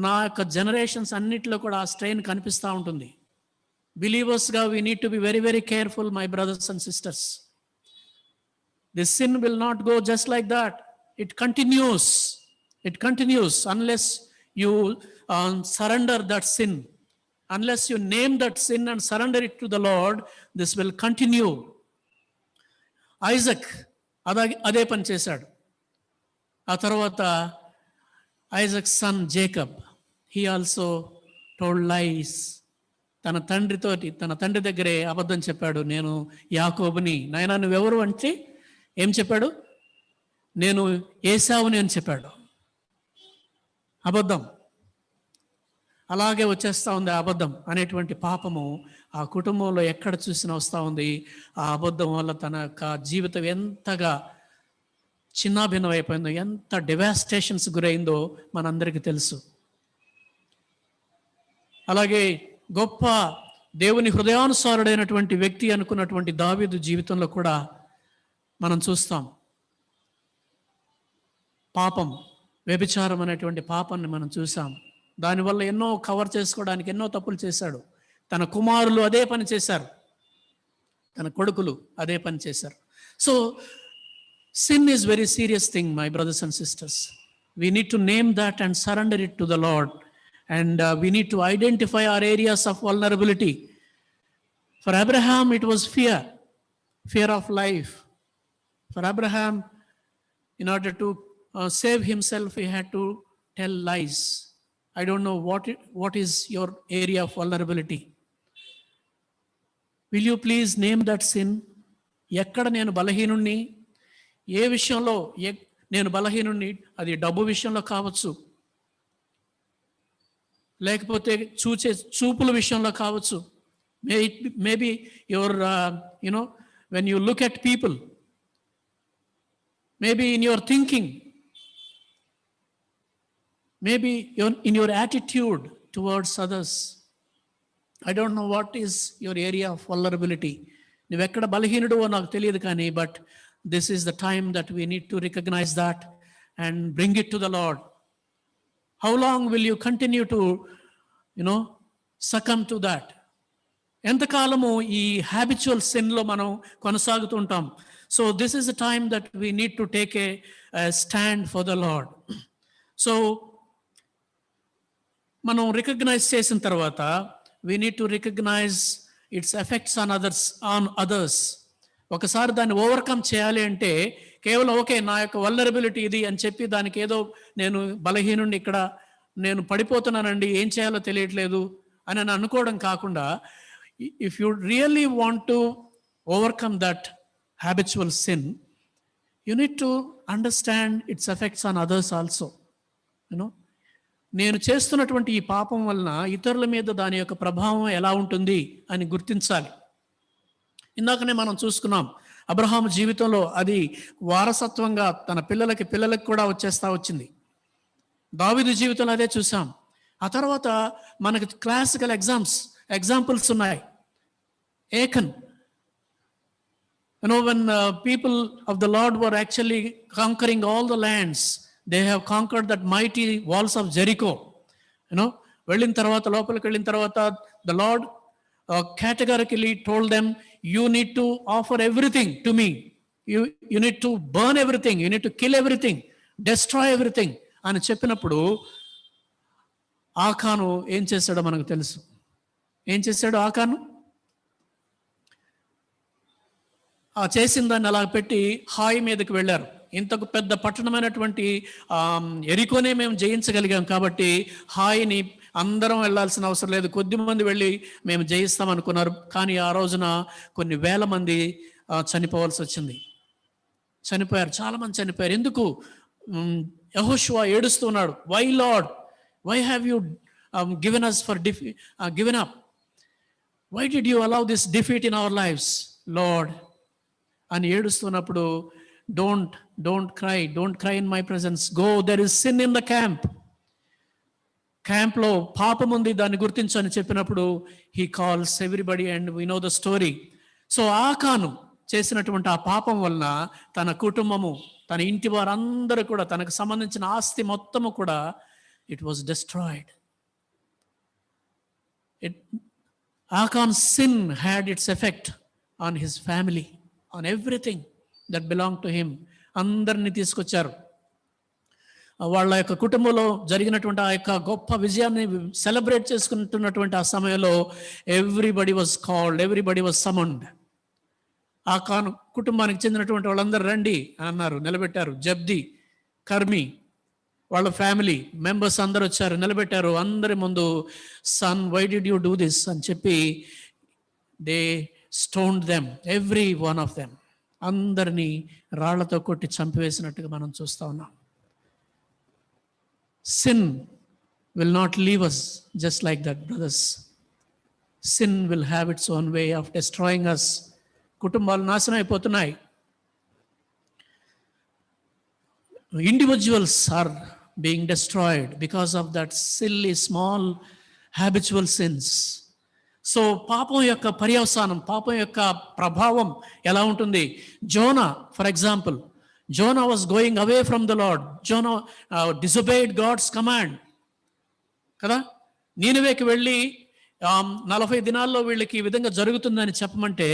నా యొక్క జనరేషన్స్ అన్నిటిలో కూడా ఆ స్ట్రెయిన్ కనిపిస్తూ ఉంటుంది. Believers, we need to be very, very careful, my brothers and sisters. This sin will not go just like that. It continues. It continues unless you surrender that sin. Unless you name that sin and surrender it to the Lord, this will continue. Isaac అదే పని చేశాడు. ఆ తర్వాత Isaac son Jacob, he also told lies. తన తండ్రి దగ్గరే అబద్ధం చెప్పాడు. నేను యాకోబుని. నాయనా నువ్వెవరు అంటే ఏం చెప్పాడు? నేను ఏశావుని అని చెప్పాడు. అబద్ధం. అలాగే వచ్చేస్తూ ఉంది అబద్ధం అనేటువంటి పాపము ఆ కుటుంబంలో ఎక్కడ చూసినా వస్తూ ఉంది. ఆ అబద్ధం వల్ల తన యొక్క జీవితం ఎంతగా చిన్నాభిన్నం అయిపోయిందో, ఎంత డెవాస్టేషన్స్ గురైందో మనందరికీ తెలుసు. అలాగే గొప్ప దేవుని హృదయానుసారుడైనటువంటి వ్యక్తి అనుకున్నటువంటి దావీదు జీవితంలో కూడా మనం చూస్తాం. పాపం, వ్యభిచారం అనేటువంటి పాపాన్ని మనం చూసాం. దానివల్ల ఎన్నో కవర్ చేసుకోవడానికి ఎన్నో తప్పులు చేశాడు. తన కుమారులు అదే పని చేశారు, తన కొడుకులు అదే పని చేశారు. So sin is very serious thing, my brothers and sisters. We need to name that and surrender it to the Lord. And we need to identify our areas of vulnerability. For Abraham, it was fear of life. For Abraham, in order to save himself, he had to tell lies. I don't know what is your area of vulnerability. Will you please name that sin? ఎక్కడ నేను బలహీనుణ్ణి, ఏ విషయంలో నేను బలహీనుణ్ణి, అది డబ్బు విషయంలో కావచ్చు, లేకపోతే చూపుల విషయంలో కావచ్చు. Maybe your when you look at people, maybe in your thinking, maybe in your attitude towards others. I don't know what is your area of vulnerability. నువ్వెక్కడ బలహీనుడో నాకు తెలియదు కానీ, but this is the time that we need to recognize that and bring it to the Lord. How long will you continue to succumb to that? ఎంతకాలము ఈ habitual సిన్లో మనం కొనసాగుతుంటాం. So this is the time that we need to take a stand for the Lord. So మనం recognise చేసిన తర్వాత we need to recognise its effects on others. ఒకసారి దాన్ని ఓవర్కమ్ చేయాలి అంటే కేవలం ఓకే నా యొక్క వల్నరబిలిటీ ఇది అని చెప్పి దానికి ఏదో నేను బలహీనుండి ఇక్కడ నేను పడిపోతున్నానండి, ఏం చేయాలో తెలియట్లేదు అని అనుకోవడం కాకుండా, if you really want to overcome that habitual sin, you need to understand its effects on others also. నేను చేస్తున్నటువంటి ఈ పాపం వలన ఇతరుల మీద దాని యొక్క ప్రభావం ఎలా ఉంటుంది అని గుర్తించాలి. ఇందాకనే మనం చూసుకున్నాం, అబ్రహాము జీవితంలో అది వారసత్వంగా తన పిల్లలకి కూడా వచ్చింది. దావీదు జీవితంలో అదే చూసాం. ఆ తర్వాత మనకి క్లాసికల్ ఎగ్జాంపుల్స్ ఉన్నాయి. Achan, when people of the Lord were actually conquering all the lands, they have conquered that mighty walls of Jericho. వెళ్ళిన తర్వాత, లోపలికి వెళ్ళిన తర్వాత, the Lord categorically told them, you need to offer everything to me. You need to burn everything, you need to kill everything, destroy everything అని చెప్పినప్పుడు ఆకాను ఏం చేశాడో మనకు తెలుసు. ఏం చేశాడు ఆకాను? ఆ చేసిన దాన్ని అలా పెట్టి హాయి మీదకి వెళ్ళారు. ఇంతకు పెద్ద పట్టణమైనటువంటి ఎరికోనే మేము జయించగలిగాం కాబట్టి హాయిని అందరం వెళ్ళాల్సిన అవసరం లేదు, కొద్దిమంది వెళ్ళి మేము జయిస్తాం అనుకున్నారు. కానీ ఆ రోజున కొన్ని వేల మంది చనిపోవాల్సి వచ్చింది. చనిపోయారు, చాలామంది చనిపోయారు. ఎందుకు? యెహోషువ ఏడుస్తున్నాడు, why Lord, why have you given us for given up? Why did you allow this defeat in our lives, Lord? అని ఏడుస్తున్నప్పుడు don't cry in my presence, go, there is sin in the camp. క్యాంప్లో పాపం ఉంది, దాన్ని గుర్తించు అని చెప్పినప్పుడు he calls everybody and we know the story. So ఆకాను చేసినటువంటి ఆ పాపం వలన తన కుటుంబము, తన ఇంటి వారందరూ కూడా, తనకు సంబంధించిన ఆస్తి మొత్తము కూడా it was destroyed. Achan's sin had its effect on his family, on everything that belonged to him. అందరినీ తీసుకొచ్చారు. వాళ్ళ యొక్క కుటుంబంలో జరిగినటువంటి ఆ యొక్క గొప్ప విజయాన్ని సెలబ్రేట్ చేసుకుంటున్నటువంటి ఆ సమయంలో everybody was called, everybody was summoned. Achan కుటుంబానికి చెందినటువంటి వాళ్ళందరూ రండి అని అన్నారు, నిలబెట్టారు. జబ్ది, కర్మి, వాళ్ళ ఫ్యామిలీ మెంబర్స్ అందరు వచ్చారు, నిలబెట్టారు. అందరి ముందు son, why did you do this అని చెప్పి they stoned them, every one of them. అందరినీ రాళ్లతో కొట్టి చంపివేసినట్టుగా మనం చూస్తూ ఉన్నాం. Sin will not leave us just like that, brothers. Sin will have its own way of destroying us. కుటుంబాలు నాశనం అయిపోతున్నాయి. Individuals are being destroyed because of that silly, small, habitual sins. So పాపం యొక్క పర్యవసానం, పాపం యొక్క ప్రభావం ఎలా ఉంటుంది? Zona, for example, Jonah was going away from the Lord. Jonah disobeyed God's command. కదా, నీనవేకి వెళ్ళి 40 దినాల్లో వీళ్ళకి ఈ విధంగా జరుగుతుందని చెప్పమంటే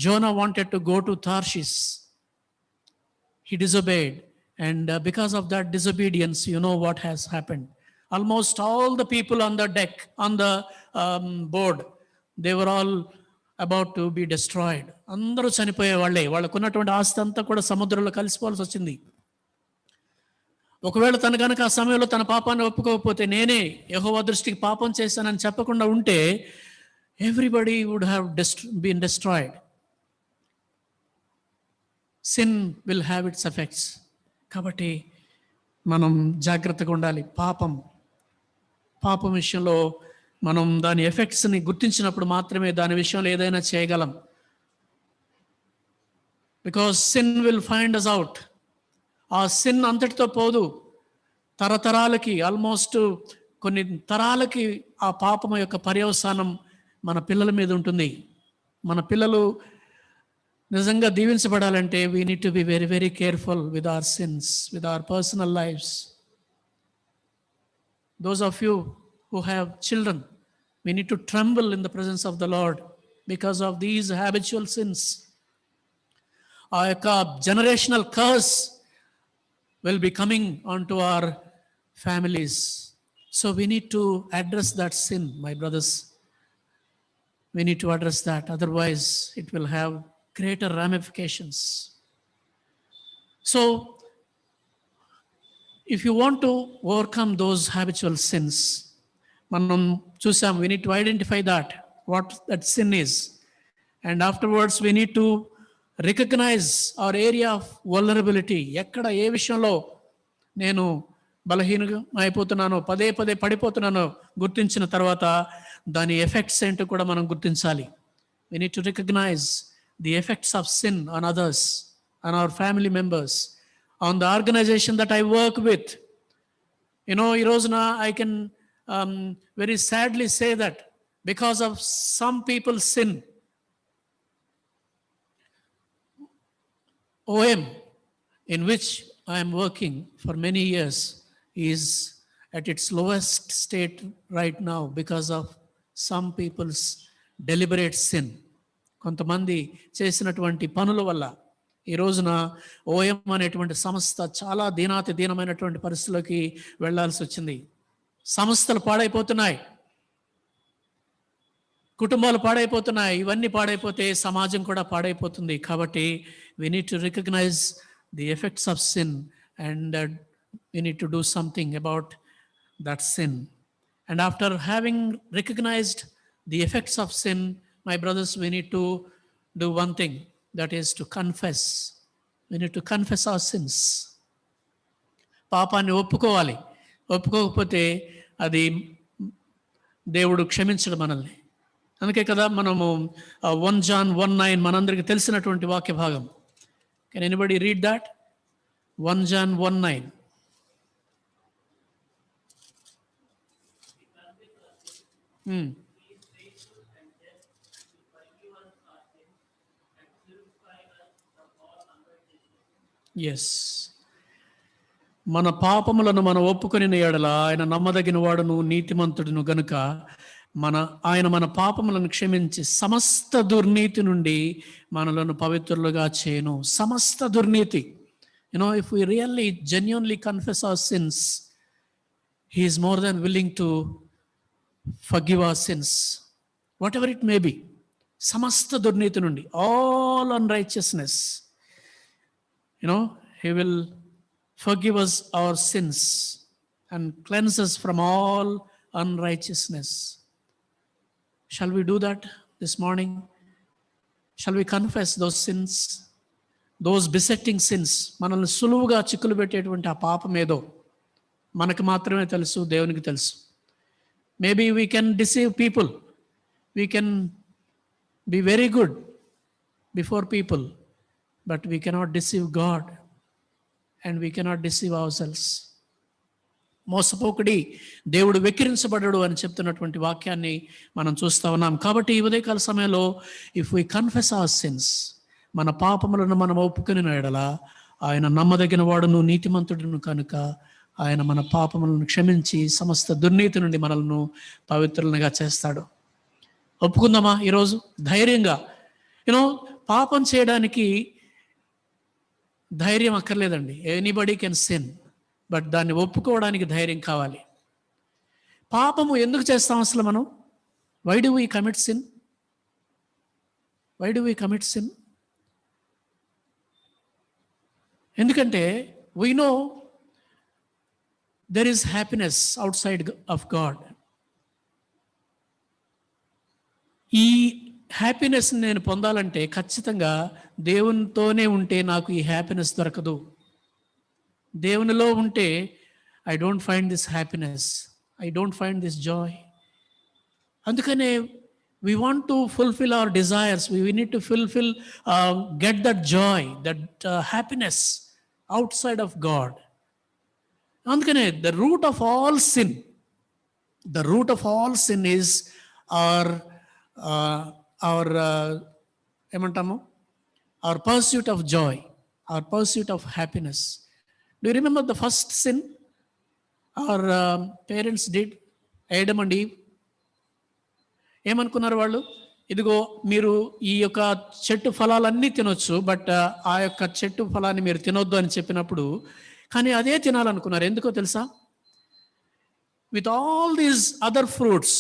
Jonah wanted to go to Tarshish. He disobeyed, and because of that disobedience, you know what has happened. Almost all the people on the deck, on the board, they were all about to be destroyed. అందరూ చనిపోయే వాళ్ళే. వాళ్ళకున్నటువంటి ఆస్తి అంతా కూడా సముద్రంలో కలిసిపోవాల్సి వచ్చింది. ఒకవేళ తను కనుక ఆ సమయంలో తన పాపాన్ని ఒప్పుకోకపోతే, నేనే యెహోవా దృష్టికి పాపం చేశానని చెప్పకుండా ఉంటే, everybody would have been destroyed. Sin will have its effects. కాబట్టి మనం జాగ్రత్తగా ఉండాలి. పాపం విషయంలో మనం దాని ఎఫెక్ట్స్ని గుర్తించినప్పుడు మాత్రమే దాని విషయంలో ఏదైనా చేయగలం. Because sin will find us out. ఆ సిన్ అంతటితో పోదు, తరతరాలకి, ఆల్మోస్ట్ కొన్ని తరాలకి ఆ పాపం యొక్క పర్యవసానం మన పిల్లల మీద ఉంటుంది. మన పిల్లలు నిజంగా దీవించబడాలంటే we need to be very very careful with our sins, with our personal lifes. Those of you who have children, we need to tremble in the presence of the Lord because of these habitual sins. A generational curse will be coming onto our families. So we need to address that sin, my brothers. We need to address that. Otherwise, it will have greater ramifications. So, if you want to overcome those habitual sins, మనం చూసాం, we need to identify what that sin is. And afterwards, we need to recognize our area of vulnerability. ఎక్కడ ఏ విషయంలో నేను బలహీనంగా అయిపోతున్నానో, పదే పదే పడిపోతున్నానో గుర్తించిన తర్వాత దాని ఎఫెక్ట్స్ ఏంటో కూడా మనం గుర్తించాలి. We need to recognize the effects of sin on others, on our family members, on the organization that I work with. You know, ఈ రోజున I can very sadly say that because of some people's sin, OM, in which I am working for many years, is at its lowest state right now because of some people's deliberate sin. కొంతమంది చేసినటువంటి పనుల వల్ల ఈ రోజున OM అనేటువంటి సంస్థ చాలా దీనాతి దీనమైనటువంటి పరిస్థితుల్లోకి వెళ్లాల్సి వచ్చింది. సంస్థలు పాడైపోతున్నాయి, కుటుంబాలు పాడైపోతున్నాయి. ఇవన్నీ పాడైపోతే సమాజం కూడా పాడైపోతుంది. కాబట్టి we need to recognize the effects of sin and we need to do something about that sin. And after having recognized the effects of sin, my brothers, we need to do one thing, that is to confess. We need to confess our sins. పాపాన్ని ఒప్పుకోవాలి. ఒప్పుకోకపోతే అది దేవుడు క్షమించడు మనల్ని. అందుకే కదా మనము 1 John 1:9 మనందరికీ తెలిసినటువంటి వాక్య భాగం. Can anybody read that? 1 John 1:9. Yes, మన పాపములను మనం ఒప్పుకొని ఎడల ఆయన నమ్మదగిన వాడును నీతిమంతుడును గనుక ఆయన మన పాపములను క్షమించి సమస్త దుర్నీతి నుండి మనలను పవిత్రులుగా చేయను. సమస్త దుర్నీతి. If we really genuinely confess our sins, He is more than willing to forgive our sins, whatever it may be. సమస్త దుర్నీతి నుండి, all unrighteousness, He will forgive us our sins and cleanse us from all unrighteousness. Shall we do that this morning? Shall we confess those sins, those besetting sins? మనల్ని సులువుగా చిక్కులు పెట్టేటువంటి ఆ పాపం ఏదో మనకు మాత్రమే తెలుసు, దేవునికి తెలుసు. Maybe we can deceive people. We can be very good before people, but we cannot deceive God, and we cannot deceive ourselves. మోసపోకుడి, దేవుడు వెక్కిరించబడడు అని చెప్తున్నటువంటి వాక్యాన్ని మనం చూస్తూ ఉన్నాం. కాబట్టి ఈ ఉదయకాల సమయంలో if we confess our sins, మన పాపములను మనం ఒప్పుకుని ఎడల ఆయన నమ్మదగిన వాడును నీతిమంతుడును కనుక ఆయన మన పాపములను క్షమించి సమస్త దుర్నీతి నుండి మనల్ని పవిత్రులుగా చేస్తాడు. ఒప్పుకుందామా ఈరోజు ధైర్యంగా? పాపం చేయడానికి ధైర్యం అక్కర్లేదండి. ఎనీబడీ కెన్ సిన్, బట్ దాన్ని ఒప్పుకోవడానికి ధైర్యం కావాలి. పాపము ఎందుకు చేస్తాం అసలు మనం? Why do we commit sin? Why do we commit sin? ఎందుకంటే we know there is happiness outside of God. ఈ హ్యాపీనెస్ నేను పొందాలంటే ఖచ్చితంగా దేవునితోనే ఉంటే నాకు ఈ హ్యాపీనెస్ దొరకదు. దేవునిలో ఉంటే I don't find this happiness, I don't find this joy. అందుకనే we want to fulfil our desires, we need to get that joy, that happiness outside of God. అందుకనే the root of all sin is ఏమంటాము, our pursuit of joy, our pursuit of happiness. Do you remember the first sin our parents did? Adam and Eve. ఏమనుకున్నారు వాళ్ళు? ఇదిగో మీరు ఈ యొక్క చెట్టు ఫలాలన్నీ తినొచ్చు, బట్ ఆ యొక్క చెట్టు ఫలాన్ని మీరు తినొద్దు అని చెప్పినప్పుడు కానీ అదే తినాలనుకున్నారు. ఎందుకో తెలుసా? With all these other fruits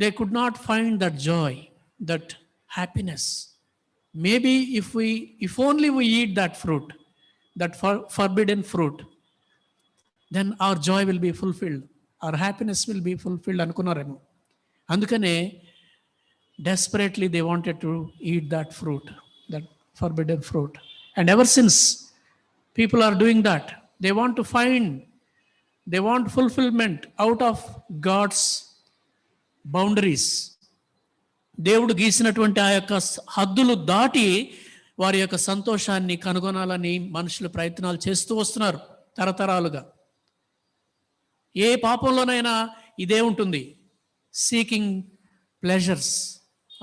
they could not find that joy, that happiness. Maybe if only we eat that fruit, that forbidden fruit, then our joy will be fulfilled, our happiness will be fulfilled అనుకున్నారేమో. అందుకనే desperately they wanted to eat that fruit, that forbidden fruit. And ever since people are doing that, they want fulfillment out of God's boundaries. దేవుడు గీసినటువంటి ఆ యొక్క హద్దులు దాటి వారి యొక్క సంతోషాన్ని కనుగొనాలని మనుషులు ప్రయత్నాలు చేస్తూ వస్తున్నారు తరతరాలుగా. ఏ పాపంలోనైనా ఇదే ఉంటుంది, సీకింగ్ ప్లెజర్స్.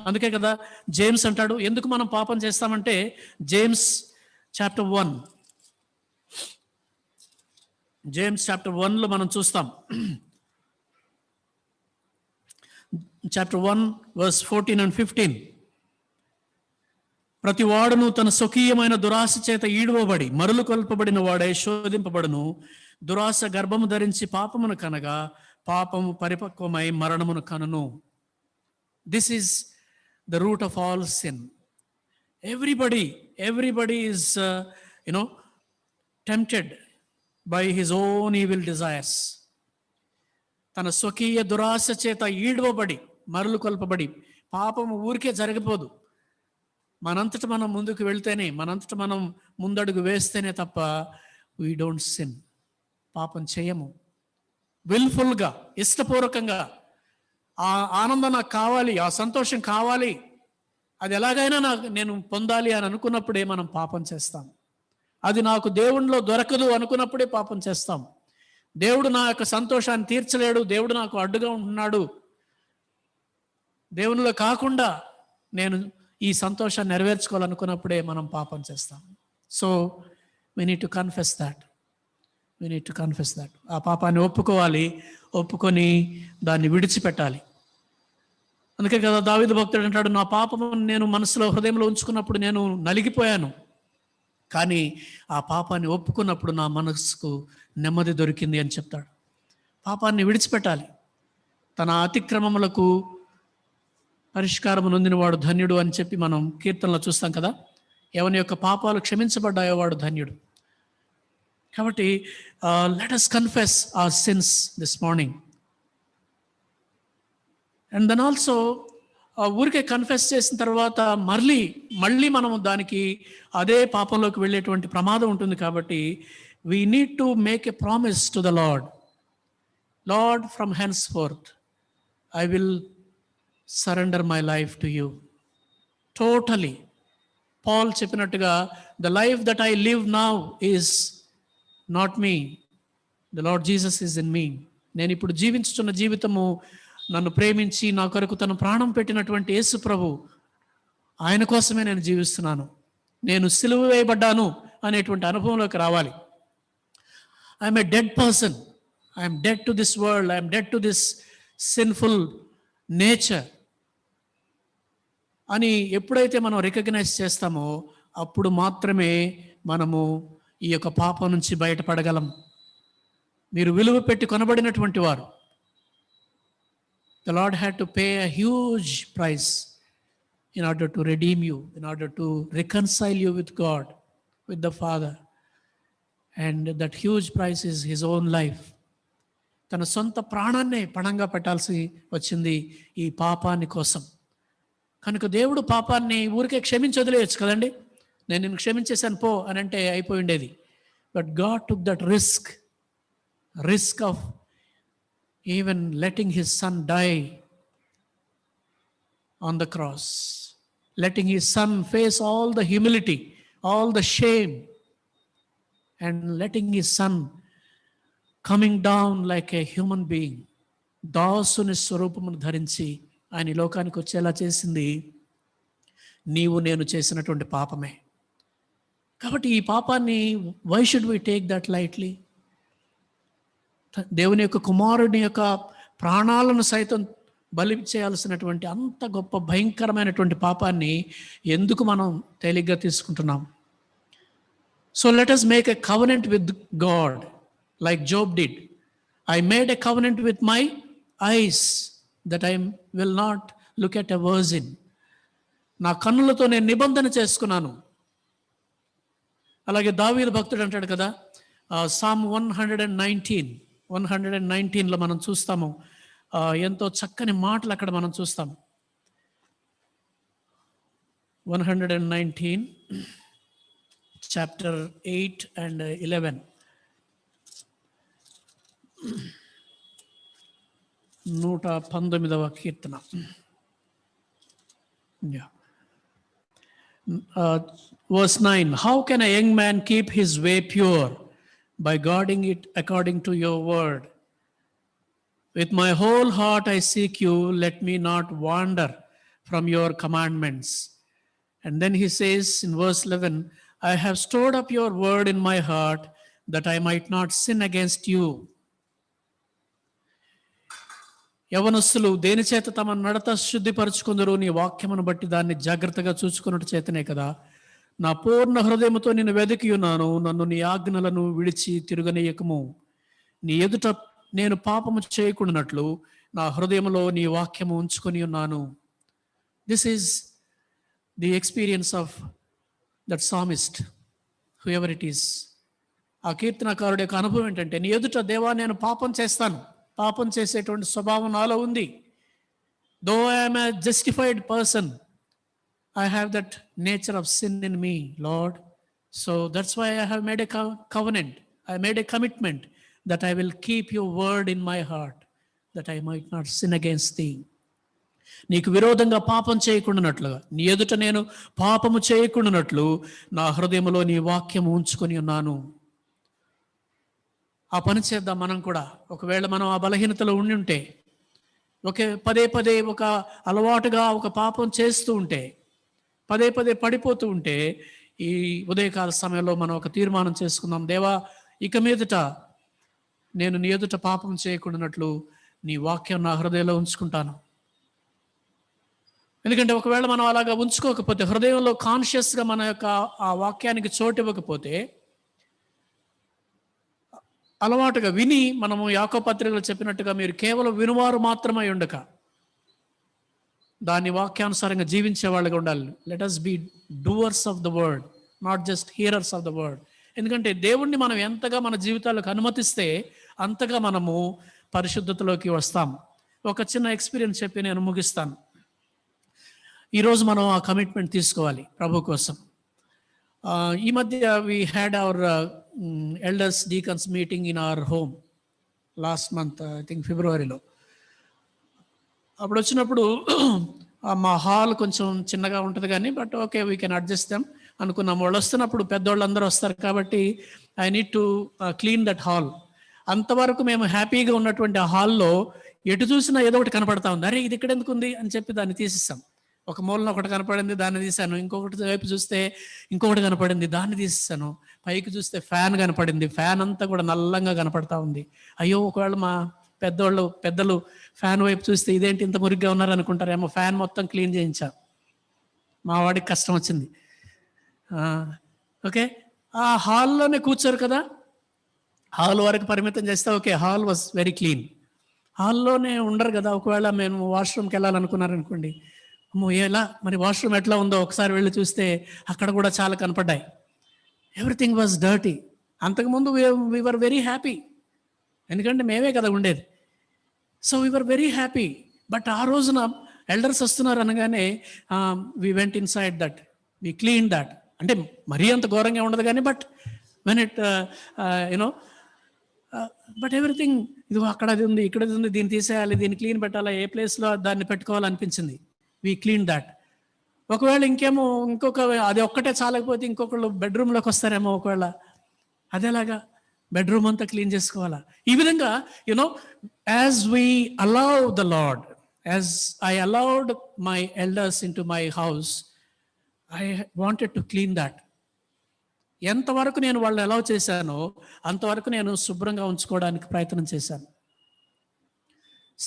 అందుకే కదా జేమ్స్ అంటాడు, ఎందుకు మనం పాపం చేస్తామంటే, జేమ్స్ చాప్టర్ 1లో మనం చూస్తాం. Chapter 1 verse 14 and 15. ప్రతి వాడును తన స్వకీయమైన దురాశ చేత ఈడువబడి మరులు కొల్పబడిన వాడై శోధింపబడును. దురాశ గర్భము ధరించి పాపమును కనగా పాపము పరిపక్వమై మరణమును కనును. This is the root of all sin. Everybody is tempted by his own evil desires. తన స్వకీయ దురాశ చేత ఈడవబడి మరులు కొల్పబడి. పాపము ఊరికే జరగపోదు, మనంతట మనం ముందుకు వెళ్తేనే, మనంతట మనం ముందడుగు వేస్తేనే తప్ప వీ డోంట్ సిన్. పాపం చేయము. విల్ఫుల్గా, ఇష్టపూర్వకంగా ఆ ఆనందం నాకు కావాలి, ఆ సంతోషం కావాలి, అది ఎలాగైనా నేను పొందాలి అని అనుకున్నప్పుడే మనం పాపం చేస్తాం. అది నాకు దేవునిలో దొరకదు అనుకున్నప్పుడే పాపం చేస్తాం. దేవుడు నా యొక్క సంతోషాన్ని తీర్చలేడు, దేవుడు నాకు అడ్డుగా ఉంటున్నాడు, దేవునిలో కాకుండా నేను ఈ సంతోషాన్ని నెరవేర్చుకోవాలనుకున్నప్పుడే మనం పాపం చేస్తాం. So we need to confess that. ఆ పాపాన్ని ఒప్పుకోవాలి, ఒప్పుకొని దాన్ని విడిచిపెట్టాలి. అందుకే కదా దావీదు భక్తుడు అంటాడు, నా పాపము నేను మనసులో హృదయంలో ఉంచుకున్నప్పుడు నేను నలిగిపోయాను, కానీ ఆ పాపాన్ని ఒప్పుకున్నప్పుడు నా మనసుకు నెమ్మది దొరికింది అని చెప్తాడు. పాపాన్ని విడిచిపెట్టాలి. తన అతిక్రమములకు పరిష్కారం నొందినవాడు ధన్యుడు అని చెప్పి మనం కీర్తనలో చూస్తాం కదా. ఎవని యొక్క పాపాలు క్షమించబడ్డాయో వాడు ధన్యుడు. కాబట్టి let us confess our sins this morning. And then also ఊరికే కన్ఫెస్ చేసిన తర్వాత మళ్ళీ మనము దానికి అదే పాపంలోకి వెళ్ళేటువంటి ప్రమాదం ఉంటుంది. కాబట్టి we need to make a promise to the Lord from henceforth I will surrender my life to you totally. Paul చెప్పినట్టుగా, the life that I live now is not me, the Lord Jesus is in me. నేను ఇప్పుడు జీవించుతున్న జీవితము నన్ను ప్రేమించి నా కొరకు తను ప్రాణం పెట్టినటువంటి యేసు ప్రభు, ఆయన కోసమే నేను జీవిస్తున్నాను. నేను సిలువ వేయబడ్డాను అనేటువంటి అనుభవంలోకి రావాలి. I'm a dead person, I'm dead to this world, I'm dead to this sinful nature అని ఎప్పుడైతే మనం రికగ్నైజ్ చేస్తామో అప్పుడు మాత్రమే మనము ఈ యొక్క పాపం నుంచి బయటపడగలం. మీరు విలువ పెట్టి కొనబడినటువంటి వారు. The Lord had to pay a huge price in order to redeem you, in order to reconcile you with God, with the Father. And that huge price is his own life. తన సొంత ప్రాణాన్నే పణంగా పెట్టాల్సి వచ్చింది ఈ పాపాన్ని కోసం. కనుక దేవుడు పాపాన్ని ఊరికే క్షమించి వదిలేయచ్చు కదండి. నేను నిన్ను క్షమించేశాను పో అని అంటే అయిపోయి ఉండేది. But God took that risk of even letting his son die on the cross, letting his son face all the humility, all the shame, and letting his son coming down like a human being, దాసుని స్వరూపమును ధరించి ఆయన లోకానికి వచ్చేలా చేసింది నీవు నేను చేసినటువంటి పాపమే. కాబట్టి ఈ పాపాన్ని why should we take that lightly? దేవుని యొక్క కుమారుని యొక్క ప్రాణాలను సైతం బలి చేయాల్సినటువంటి అంత గొప్ప భయంకరమైనటువంటి పాపాన్ని ఎందుకు మనం తేలిగ్గా తీసుకుంటున్నాం? So let us make a covenant with God like Job did. I made a covenant with my eyes that I will not look at a virgin. నా కన్నులతో నేను నిబంధన చేసుకున్నాను. అలాగే దావీదు భక్తుడు అంటాడు కదా, సామ్ 119లో మనం చూస్తాము, ఎంతో చక్కని మాటలు అక్కడ మనం చూస్తాము. 119 chapter 8 and 11. 119వ Keerthana. Verse 9, how can a young man keep his way pure? By guarding it according to your word. With my whole heart I seek you, let me not wander from your commandments. And then he says in verse 11, I have stored up your word in my heart that I might not sin against you. యవనస్తులు దేని చేత తమ నడత శుద్ధిపరచుకుందరు? నీ వాక్యమును బట్టి దాన్ని జాగ్రత్తగా చూసుకున్నట్టు చేతనే కదా. నా పూర్ణ హృదయముతో నిన్ను వెతికి ఉన్నాను, నన్ను నీ ఆజ్ఞలను విడిచి తిరుగనీయకము. నీ ఎదుట నేను పాపము చేయకుండానట్లు నా హృదయంలో నీ వాక్యము ఉంచుకొని ఉన్నాను. This is the experience of that psalmist, whoever it is. ఆ కీర్తనకారుడి యొక్క అనుభవం ఏంటంటే, నీ ఎదుట దేవా నేను పాపం చేస్తాను, పాపం చేసేటువంటి స్వభావం నాలో ఉంది. Though I'm a justified person, I have that nature of sin in me, Lord. So that's why I have made a covenant. I made a commitment that I will keep your word in my heart, that I might not sin against thee. నీకు విరోధంగా పాపం చేయకుండానట్లుగా, నీ ఎదుట నేను పాపము చేయకుండానట్లు నా హృదయంలో నీ వాక్యము ఉంచుకొని ఉన్నాను. ఆ పని చేద్దాం మనం కూడా. ఒకవేళ మనం ఆ బలహీనతలో ఉండి ఉంటే, పదే పదే ఒక అలవాటుగా ఒక పాపం చేస్తూ ఉంటే, పదే పదే పడిపోతూ ఉంటే, ఈ ఉదయకాల సమయంలో మనం ఒక తీర్మానం చేసుకుందాం. దేవా, ఇక మీదట నేను నీ ఎదుట పాపం చేయకుండానట్లు నీ వాక్యం నా హృదయంలో ఉంచుకుంటాను. ఎందుకంటే ఒకవేళ మనం అలాగా ఉంచుకోకపోతే, హృదయంలో కాన్షియస్గా మన యొక్క ఆ వాక్యానికి చోటు ఇవ్వకపోతే, అలవాటుగా విని మనము యాకోబు పత్రికలో చెప్పినట్టుగా మీరు కేవలం వినువారు మాత్రమై ఉండక దాని వాక్యానుసారంగా జీవించే వాళ్ళగా ఉండాలి. Let us be doers of the word, not just hearers of the word. ఎందుకంటే దేవుణ్ణి మనం ఎంతగా మన జీవితాలకు అనుమతిస్తే అంతగా మనము పరిశుద్ధతలోకి వస్తాం. ఒక చిన్న ఎక్స్పీరియన్స్ చెప్పి నేను ముగిస్తాను. ఈరోజు మనం ఆ కమిట్మెంట్ తీసుకోవాలి ప్రభు కోసం. ఈ మధ్య we had our elders deacons meeting in our home last month, I think ఫిబ్రవరిలో. అప్పుడు వచ్చినప్పుడు మా హాల్ కొంచెం చిన్నగా ఉంటుంది కానీ but okay we can adjust them అనుకున్నాం. వాళ్ళు వస్తున్నప్పుడు పెద్దవాళ్ళు అందరూ వస్తారు కాబట్టి I need to clean that hall. అంతవరకు మేము హ్యాపీగా ఉన్నటువంటి ఆ హాల్లో ఎటు చూసినా ఏదో ఒకటి కనపడతా ఉంది. అరే ఇది ఇక్కడ ఎందుకు ఉంది అని చెప్పి దాన్ని తీసేసాం. ఒక మూలన ఒకటి కనపడింది, దాన్ని తీసాను. ఇంకొకటి వైపు చూస్తే ఇంకొకటి కనపడింది, దాన్ని తీసేసాను. పైకి చూస్తే ఫ్యాన్ కనపడింది, ఫ్యాన్ అంతా కూడా నల్లంగా కనపడతా ఉంది. అయ్యో ఒకవేళ మా పెద్దలు ఫ్యాన్ వైపు చూస్తే ఇదేంటి ఇంత మురిగ్గా ఉన్నారు అనుకుంటారేమో. ఫ్యాన్ మొత్తం క్లీన్ చేయించా. మా వాడికి కష్టం వచ్చింది. ఓకే, ఆ హాల్లోనే కూర్చోరు కదా, హాల్ వరకు పరిమితం చేస్తే okay, hall was very clean. హాల్లోనే ఉండరు కదా. ఒకవేళ మేము వాష్రూమ్కి వెళ్ళాలనుకున్నారనుకోండి, అమ్మో ఎలా మరి వాష్రూమ్ ఎట్లా ఉందో ఒకసారి వెళ్ళి చూస్తే అక్కడ కూడా చాలా కనపడ్డాయి. Everything was dirty. అంతకుముందు వీ వర్ వెరీ హ్యాపీ, ఎందుకంటే మేమే కదా ఉండేది. So we were very happy. But ఆ రోజున ఎల్డర్స్ వస్తున్నారు అనగానే we went inside that, we clean that. అంటే మరీ అంత ఘోరంగా ఉండదు కానీ but when it you know but everything, ఇది అక్కడ అది ఉంది, ఇక్కడ ఉంది, దీన్ని తీసేయాలి, దీన్ని క్లీన్ పెట్టాలా, ఏ ప్లేస్లో దాన్ని పెట్టుకోవాలనిపించింది. We clean that. ఒకవేళ ఇంకేమో అది ఒక్కటే చాలకపోతే ఇంకొకళ్ళు బెడ్రూమ్లోకి వస్తారేమో ఒకవేళ, అదేలాగా బెడ్రూమ్ అంతా క్లీన్ చేసుకోవాలా. ఈ విధంగా you know as we allow the lord, as I allowed my elders in to my house, I wanted to clean that. ఎంతవరకు నేను వాళ్ళని అలౌ చేశానో అంతవరకు నేను శుభ్రంగా ఉంచుకోవడానికి ప్రయత్నం చేశాను.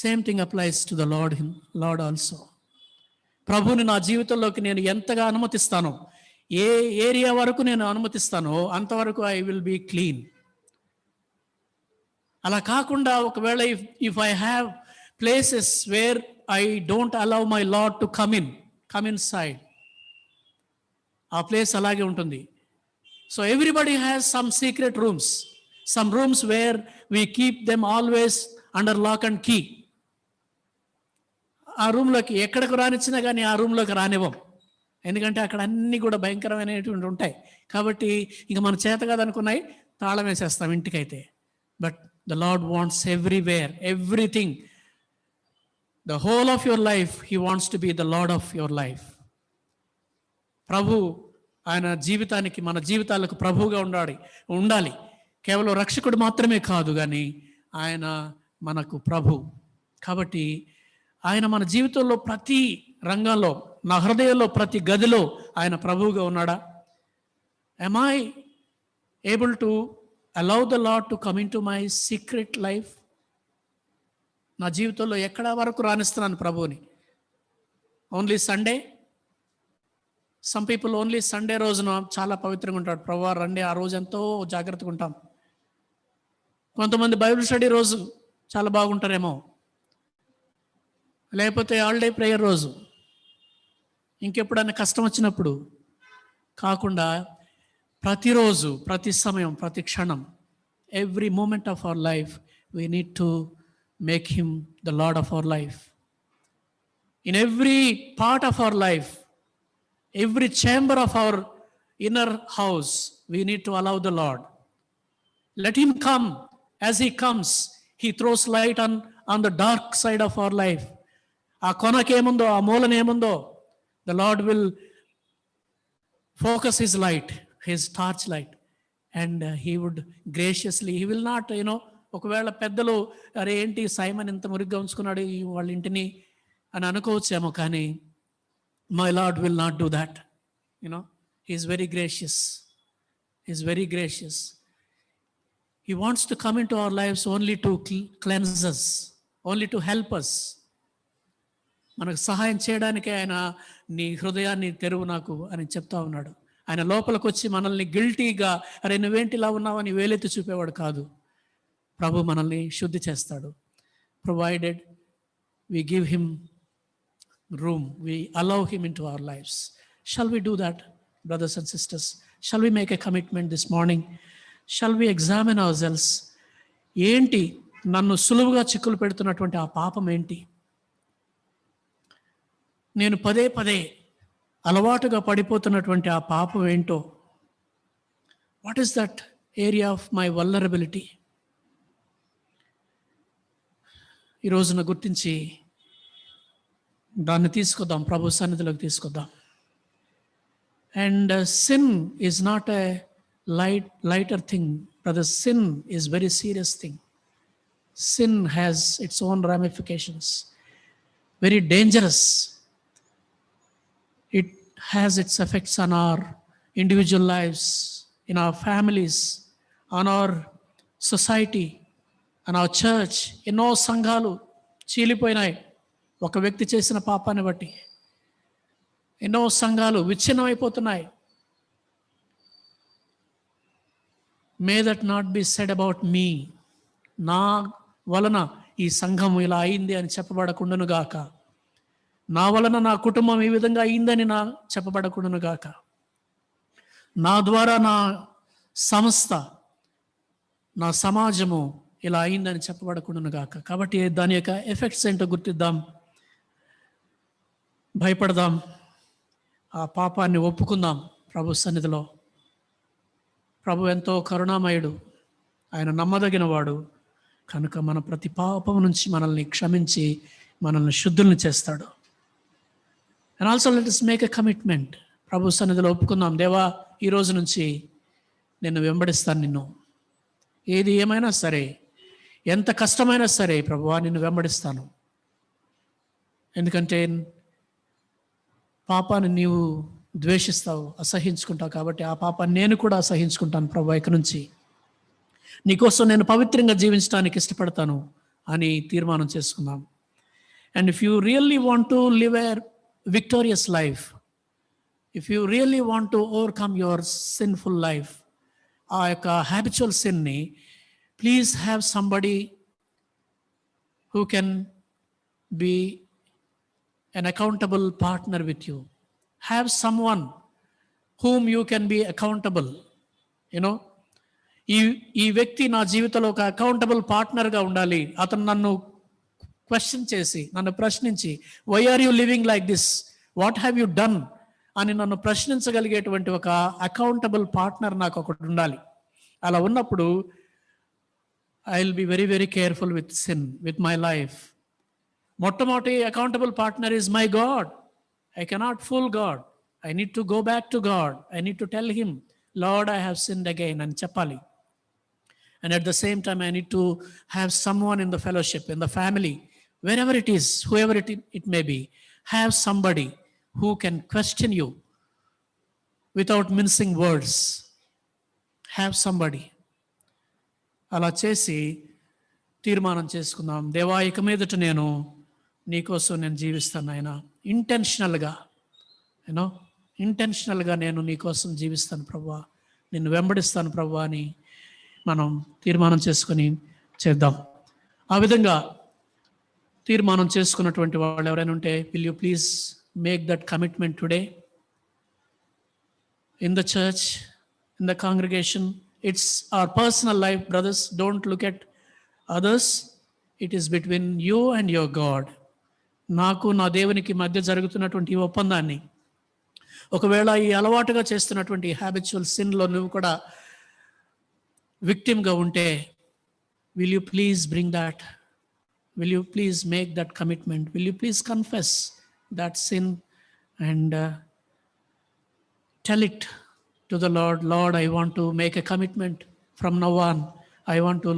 Same thing applies to the lord also. ప్రభువుని నా జీవితంలోకి నేను ఎంతగా అనుమతిస్తానో, ఏ ఏరియా వరకు నేను అనుమతిస్తానో అంతవరకు ఐ విల్ బీ క్లీన్. అలా కాకుండా ఒకవేళ if I have places where I don't allow my Lord to come inside, ఆ ప్లేస్ అలాగే ఉంటుంది. So everybody has some secret rooms, some rooms where we keep them always under lock and key. ఆ రూమ్లోకి ఎక్కడికి రానిచ్చినా కానీ ఆ రూమ్లోకి రానివ్వం, ఎందుకంటే అక్కడ అన్నీ కూడా భయంకరమైనటువంటి ఉంటాయి. కాబట్టి ఇంక మన చేత కాదనుకున్నాయి తాళం వేసేస్తాం ఇంటికైతే. But the Lord wants everywhere, everything, the whole of your life he wants to be the Lord of your life. ప్రభు ఆయన జీవితానికి, మన జీవితాలకు ప్రభువుగా ఉండాలి. కేవలం రక్షకుడు మాత్రమే కాదు కానీ ఆయన మనకు ప్రభు. కాబట్టి ఆయన మన జీవితంలో ప్రతి రంగంలో, నా హృదయంలో ప్రతి గదిలో ఆయన ప్రభువుగా ఉన్నాడా? am I able to allow the Lord to come into my secret life? నా జీవితంలో ఎక్కడ వరకు రాణిస్తున్నాను ప్రభువుని? Only Sunday? Some people only Sunday రోజున చాలా పవిత్రంగా ఉంటాడు. ప్రభువా రండి, ఆ రోజు ఎంతో జాగ్రత్తగా ఉంటాం. కొంతమంది బైబిల్ స్టడీ రోజు చాలా బాగుంటారేమో, లేకపోతే ఆల్ డే ప్రేయర్ రోజు, ఇంకెప్పుడైనా కష్టం వచ్చినప్పుడు కాకుండా ప్రతిరోజు, ప్రతి సమయం, ప్రతి క్షణం, every moment of our life we need to make him the Lord of our life. In every part of our life, every chamber of our inner house, we need to allow the Lord. Let him come. As he comes, he throws light on the dark side of our life. ఆ కొనకేముందో, ఆ మూలనేముందో, the Lord will focus his light, his torch light, and he would graciously, he will not, ఒకవేళ పెద్దలు అరే ఏంటి Simon ఇంత మురిగ్గా ఉంచుకున్నాడు వాళ్ళ ఇంటిని అని అనుకోవచ్చేమో, కానీ my Lord will not do that. He is very gracious. He is very gracious. He wants to come into our lives only to cleanse us, only to help us. మనకు సహాయం చేయడానికే ఆయన నీ హృదయాన్ని తెరువు నాకు అని చెప్తా ఉన్నాడు. ఆయన లోపలికి వచ్చి మనల్ని గిల్టీగా అరే నువ్వేంటి ఇలా ఉన్నావని వేలెత్తి చూపేవాడు కాదు. ప్రభు మనల్ని శుద్ధి చేస్తాడు. Provided we give him room, we allow him into our lives. Shall we do that, brothers and sisters? Shall we make a commitment this morning? Shall we examine ourselves? ఏంటి నన్ను సులువుగా చిక్కులు పెడుతున్నటువంటి ఆ పాపం ఏంటి? నేను పదే పదే అలవాటుగా పడిపోతున్నటువంటి ఆ పాపం ఏంటో? What is that area of my vulnerability? ఈ రోజున గుర్తించి దాన్ని తీసుకొద్దాం, ప్రభు సన్నిధిలోకి తీసుకొద్దాం. And sin is not a lighter thing brother. Sin is very serious thing. Sin has its own ramifications, very dangerous. It has its effects on our individual lives, in our families, on our society, on our church. ఎన్నో సంఘాలు చీలిపోయినాయి ఒక వ్యక్తి చేసిన పాపాన్ని బట్టి. ఎన్నో సంఘాలు విచ్ఛిన్నమైపోతున్నాయి. May that not be said about me. నా వలన ఈ సంఘం ఇలా అయింది అని చెప్పబడకుండాను గాక. నా వలన నా కుటుంబం ఈ విధంగా అయిందని చెప్పబడకూడను గాక. నా ద్వారా నా సంస్థ, నా సమాజము ఇలా అయిందని చెప్పబడకూడను గాక. కాబట్టి దాని యొక్క ఎఫెక్ట్స్ ఏంటో గుర్తిద్దాం, భయపడదాం, ఆ పాపాన్ని ఒప్పుకుందాం ప్రభు సన్నిధిలో. ప్రభు ఎంతో కరుణామయుడు, ఆయన నమ్మదగినవాడు కనుక మన ప్రతి పాపం నుంచి మనల్ని క్షమించి మనల్ని శుద్ధుల్ని చేస్తాడు. And also let us make a commitment. ప్రభు సన్నిధిలో ఒప్పుకుందాం, దేవా ఈ రోజు నుంచి నేను వెంబడిస్తాను నిన్ను. ఏది ఏమైనా సరే, ఎంత కష్టమైనా సరే ప్రభువా నిన్ను వెంబడిస్తాను. ఎందుకంటే పాపాన్ని నీవు ద్వేషిస్తావు, అసహించుకుంటావు. కాబట్టి ఆ పాపాన్ని నేను కూడా అసహించుకుంటాను ప్రభు. ఇక నుంచి నీకోసం నేను పవిత్రంగా జీవించడానికి ఇష్టపడతాను అని తీర్మానం చేసుకుందాం. And if you really want to live a victorious life, if you really want to overcome your sinful life, ఆ యొక్క habitual sin ని, please have somebody who can be an accountable partner with you. Have someone whom you can be accountable. ఈ వ్యక్తి నా జీవితంలో ఒక accountable పార్ట్నర్గా ఉండాలి. అతను నన్ను క్వశ్చన్ చేసి, నన్ను ప్రశ్నించి, why are you living like this, what have you done అని నన్ను ప్రశ్నించగలిగేటువంటి ఒక అకౌంటబుల్ పార్ట్నర్ నాకు ఒకటి ఉండాలి. అలా ఉన్నప్పుడు I will be very very careful with sin, with my life. మొట్టమొదటి accountable partner is my God. I cannot fool God. I need to go back to God. I need to tell him, Lord I have sinned again అని చెప్పాలి. And at the same time, I need to have someone in the fellowship, in the family, wherever it is, whoever it may be, have somebody who can question you without mincing words. Have somebody. అలా చేసి తీర్మానం చేసుకుందాం, దేవా ఇక మీదట నేను నీకోసం నేను జీవిస్తాను ఆయన. ఇంటెన్షనల్గా నేను నీకోసం జీవిస్తాను ప్రభువా, నిన్ను వెంబడిస్తాను ప్రభువా అని మనం తీర్మానం చేసుకొని చేద్దాం. ఆ విధంగా తీర్మానం చేసుకున్నటువంటి వాళ్ళు ఎవరైనా ఉంటే, will you please make that commitment today in the church, in the congregation. It's our personal life brothers. Don't look at others. It is between you and your God. నాకు నా దేవునికి మధ్య జరుగుతున్నటువంటి ఈ ఒప్పందాన్ని, ఒకవేళ ఈ అలవాటుగా చేస్తున్నటువంటి హ్యాబిచువల్ సిన్లో నువ్వు కూడా విక్టిమ్గా ఉంటే, will you please bring that, will you please make that commitment, will you please confess that sin and tell it to the lord. Lord, I want to make a commitment from now on. I want to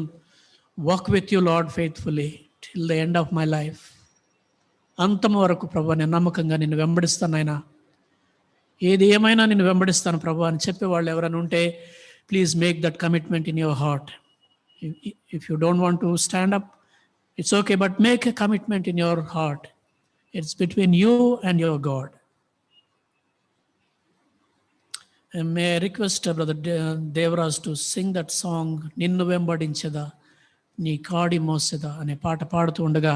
walk with you lord faithfully till the end of my life. అంతం వరకు ప్రభు నేను నమ్మకంగా నిన్ను వెంబడిస్తాను ఆయన. ఏది ఏమైనా నిన్ను వెంబడిస్తాను ప్రభు అని చెప్పేవాళ్ళు ఎవరైనా ఉంటే, please make that commitment in your heart. If you don't want to stand up, it's okay, but make a commitment in your heart. It's between you and your God. And may I request Brother Devraj to sing that song, Ninnu Vembadincheda, Ni Kaadi Moseda, ane paata paadutu undaga.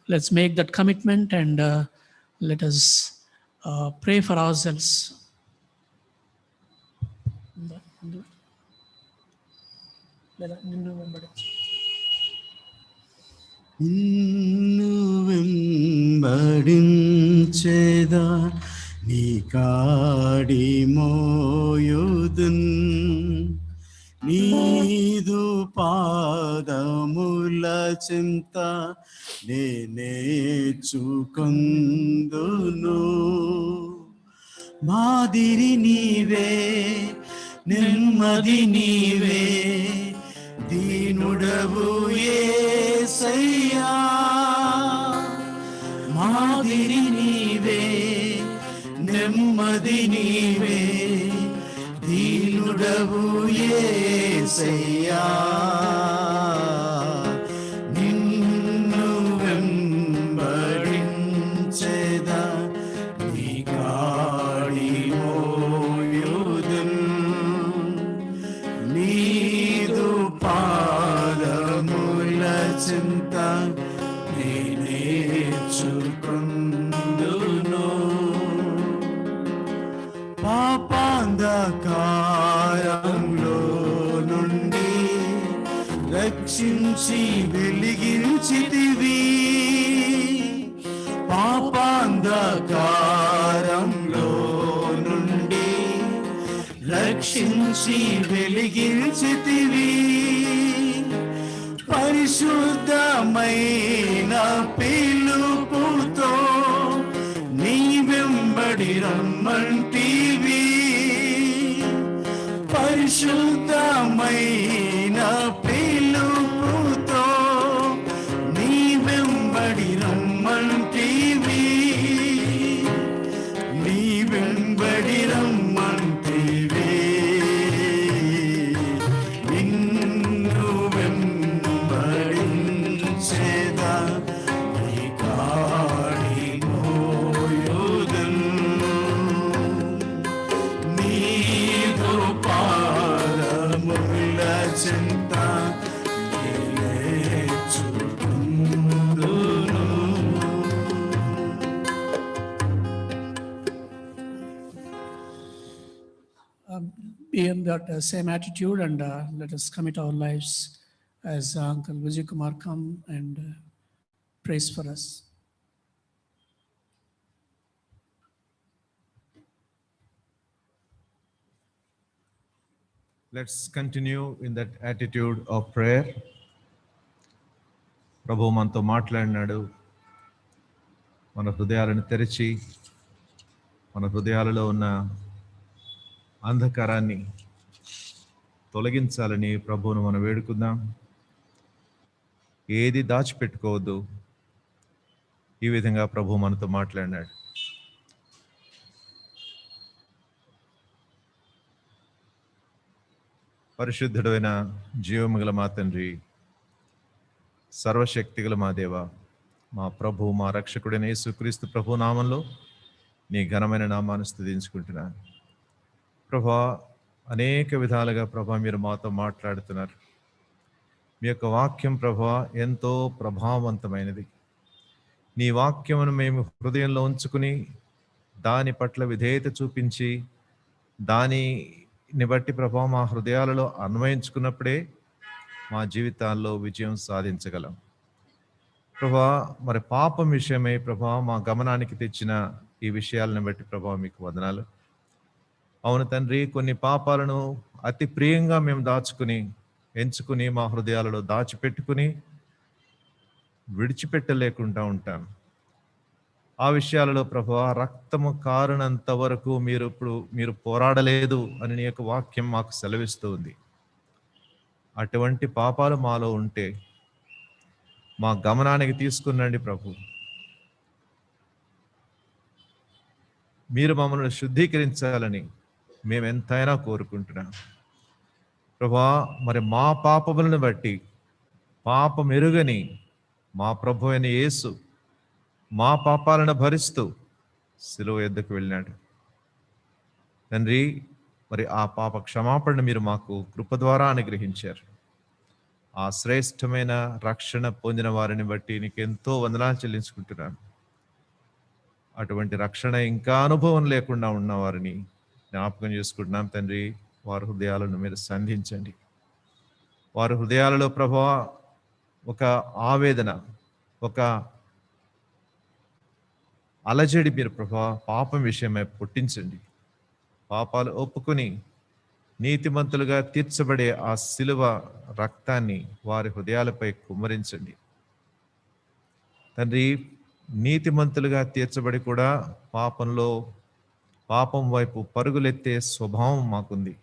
Let's make that commitment and let us pray for ourselves. నిన్ను వెంబడించేదా నీ కాడి మోయుదున్ నీదు పాదముల చింత నేర్చుకొందును మాదిరి నీవే నెమ్మది నీవే దీనుడవు యేసయ్యా మాదిరి నీవే నెమ్మది నీవే దీనుడవు యేసయ్యా నిన్ను వెంబడించెదా నీ కాడి మోయుదున్ నీదు పాదముల చింత నేర్చుకొందును పాపాంధకారంలో నుండి రక్షించి వెలిగించితివి పాపాంధకారంలో నుండి రక్షించి వెలిగించితివి పరిశుద్ధమైన పిలుపుతో నీ వెంబడి రమ్మంటివి పరిశుద్ధమైన పిలుపుతో నీ వెంబడి రమ్మంటివి నీ వెంబడి రమ్మంటివి నిన్ను వెంబడించేదా నీ కాడి మోయుదున్ నీదు పాదముల చింత నేర్చుకొందును Be in that same attitude and let us commit our lives as Uncle Vijay Kumar come and prays for us. Let's continue in that attitude of prayer. ప్రభు మనతో మాట్లాడినాడు. మన హృదయాలను తెరిచి మన హృదయాలలో ఉన్న అంధకారాన్ని తొలగించాలని ప్రభువును మనం వేడుకుందాం. ఏది దాచిపెట్టుకోవద్దు. ఈ విధంగా ప్రభు మనతో మాట్లాడినాడు. పరిశుద్ధుడైన జీవముగల మా తండ్రి, సర్వశక్తిగల మా దేవ, మా ప్రభు మా రక్షకుడైన యేసుక్రీస్తు ప్రభు నామంలో నీ ఘనమైన నామాన్ని స్తుతించుకుంటున్నాను. ప్రభా, అనేక విధాలుగా ప్రభా మీరు మాతో మాట్లాడుతున్నారు. మీ యొక్క వాక్యం ప్రభా ఎంతో ప్రభావవంతమైనది. నీ వాక్యమును మేము హృదయంలో ఉంచుకుని దాని పట్ల విధేయత చూపించి దానిని బట్టి ప్రభా మా హృదయాలలో అన్వయించుకున్నప్పుడే మా జీవితాల్లో విజయం సాధించగలం. ప్రభా, మరి పాపం విషయమై ప్రభా మా గమనానికి తెచ్చిన ఈ విషయాలను బట్టి ప్రభా మీకు వందనాలు. అవును తండ్రి, కొన్ని పాపాలను అతి ప్రియంగా మేము ఎంచుకుని మా హృదయాలలో దాచిపెట్టుకుని విడిచిపెట్టలేకుండా ఉంటాం. ఆ విషయాలలో ప్రభా రక్తము కారణంత వరకు మీరు పోరాడలేదు అని నీ యొక్క వాక్యం మాకు సెలవిస్తూ ఉంది. అటువంటి పాపాలు మాలో ఉంటే మా గమనానికి తీసుకునండి ప్రభు. మీరు మమ్మల్ని శుద్ధీకరించాలని మేము ఎంతైనా కోరుకుంటున్నాం ప్రభా. మరి మా పాపములను బట్టి పాపమెరుగని మా ప్రభు అయిన యేసు మా పాపాలను భరిస్తూ శిలువ యొద్దకు వెళ్ళినాడు. తండ్రి, మరి ఆ పాప క్షమాపణను మీరు మాకు కృప ద్వారా అనుగ్రహించారు. ఆ శ్రేష్టమైన రక్షణ పొందిన వారిని బట్టి నీకు ఎంతో వందనాలు చెల్లించుకుంటున్నాను. అటువంటి రక్షణ ఇంకా అనుభవం లేకుండా ఉన్న వారిని జ్ఞాపకం చేసుకుంటున్నాం తండ్రి. వారి హృదయాలను మీరు సంధించండి. వారి హృదయాలలో ప్రభువా ఒక ఆవేదన, ఒక అలజడి మీరు ప్రభువా పాపం విషయమై పుట్టించండి. పాపాలు ఒప్పుకొని నీతిమంతులుగా తీర్చబడే ఆ శిలువ రక్తాన్ని వారి హృదయాలపై కుమ్మరించండి తండ్రి. నీతిమంతులుగా తీర్చబడి కూడా పాపం వైపు పరుగులెత్తే స్వభావం మాకుంది.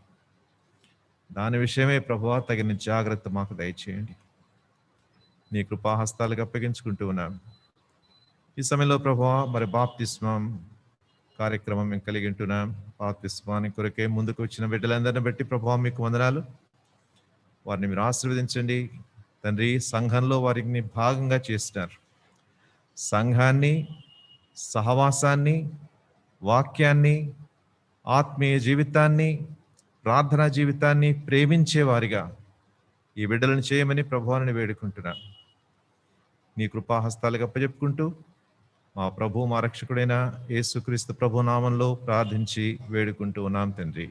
దాని విషయమే ప్రభువా తగిన జాగ్రత్త మాకు దయచేయండి. నీ కృపాహస్తాలకు అప్పగించుకుంటూ ఉన్నాం. ఈ సమయంలో ప్రభువా మరి బాప్తిస్మం కార్యక్రమం మేము కలిగి ఉంటున్నాం. బాప్తిస్మాని కొరకే ముందుకు వచ్చిన బిడ్డలందరిని బట్టి ప్రభువా మీకు వందనాలు. వారిని మీరు ఆశీర్వదించండి తండ్రి. సంఘంలో వారిని భాగంగా చేస్తున్నారు. సంఘాన్ని, సహవాసాన్ని, వాక్యాన్ని, ఆత్మీయ జీవితాన్ని, ప్రార్థనా జీవితాన్ని ప్రేమించే వారిగా ఈ బిడ్డలను చేయమని ప్రభువాని వేడుకుంటున్నాను. నీ కృపాహస్తాలకు అప్పచెప్పుకుంటూ మా ప్రభు, మా రక్షకుడైన యేసుక్రీస్తు ప్రభు నామంలో ప్రార్థించి వేడుకుంటూ ఉన్నాం తండ్రి.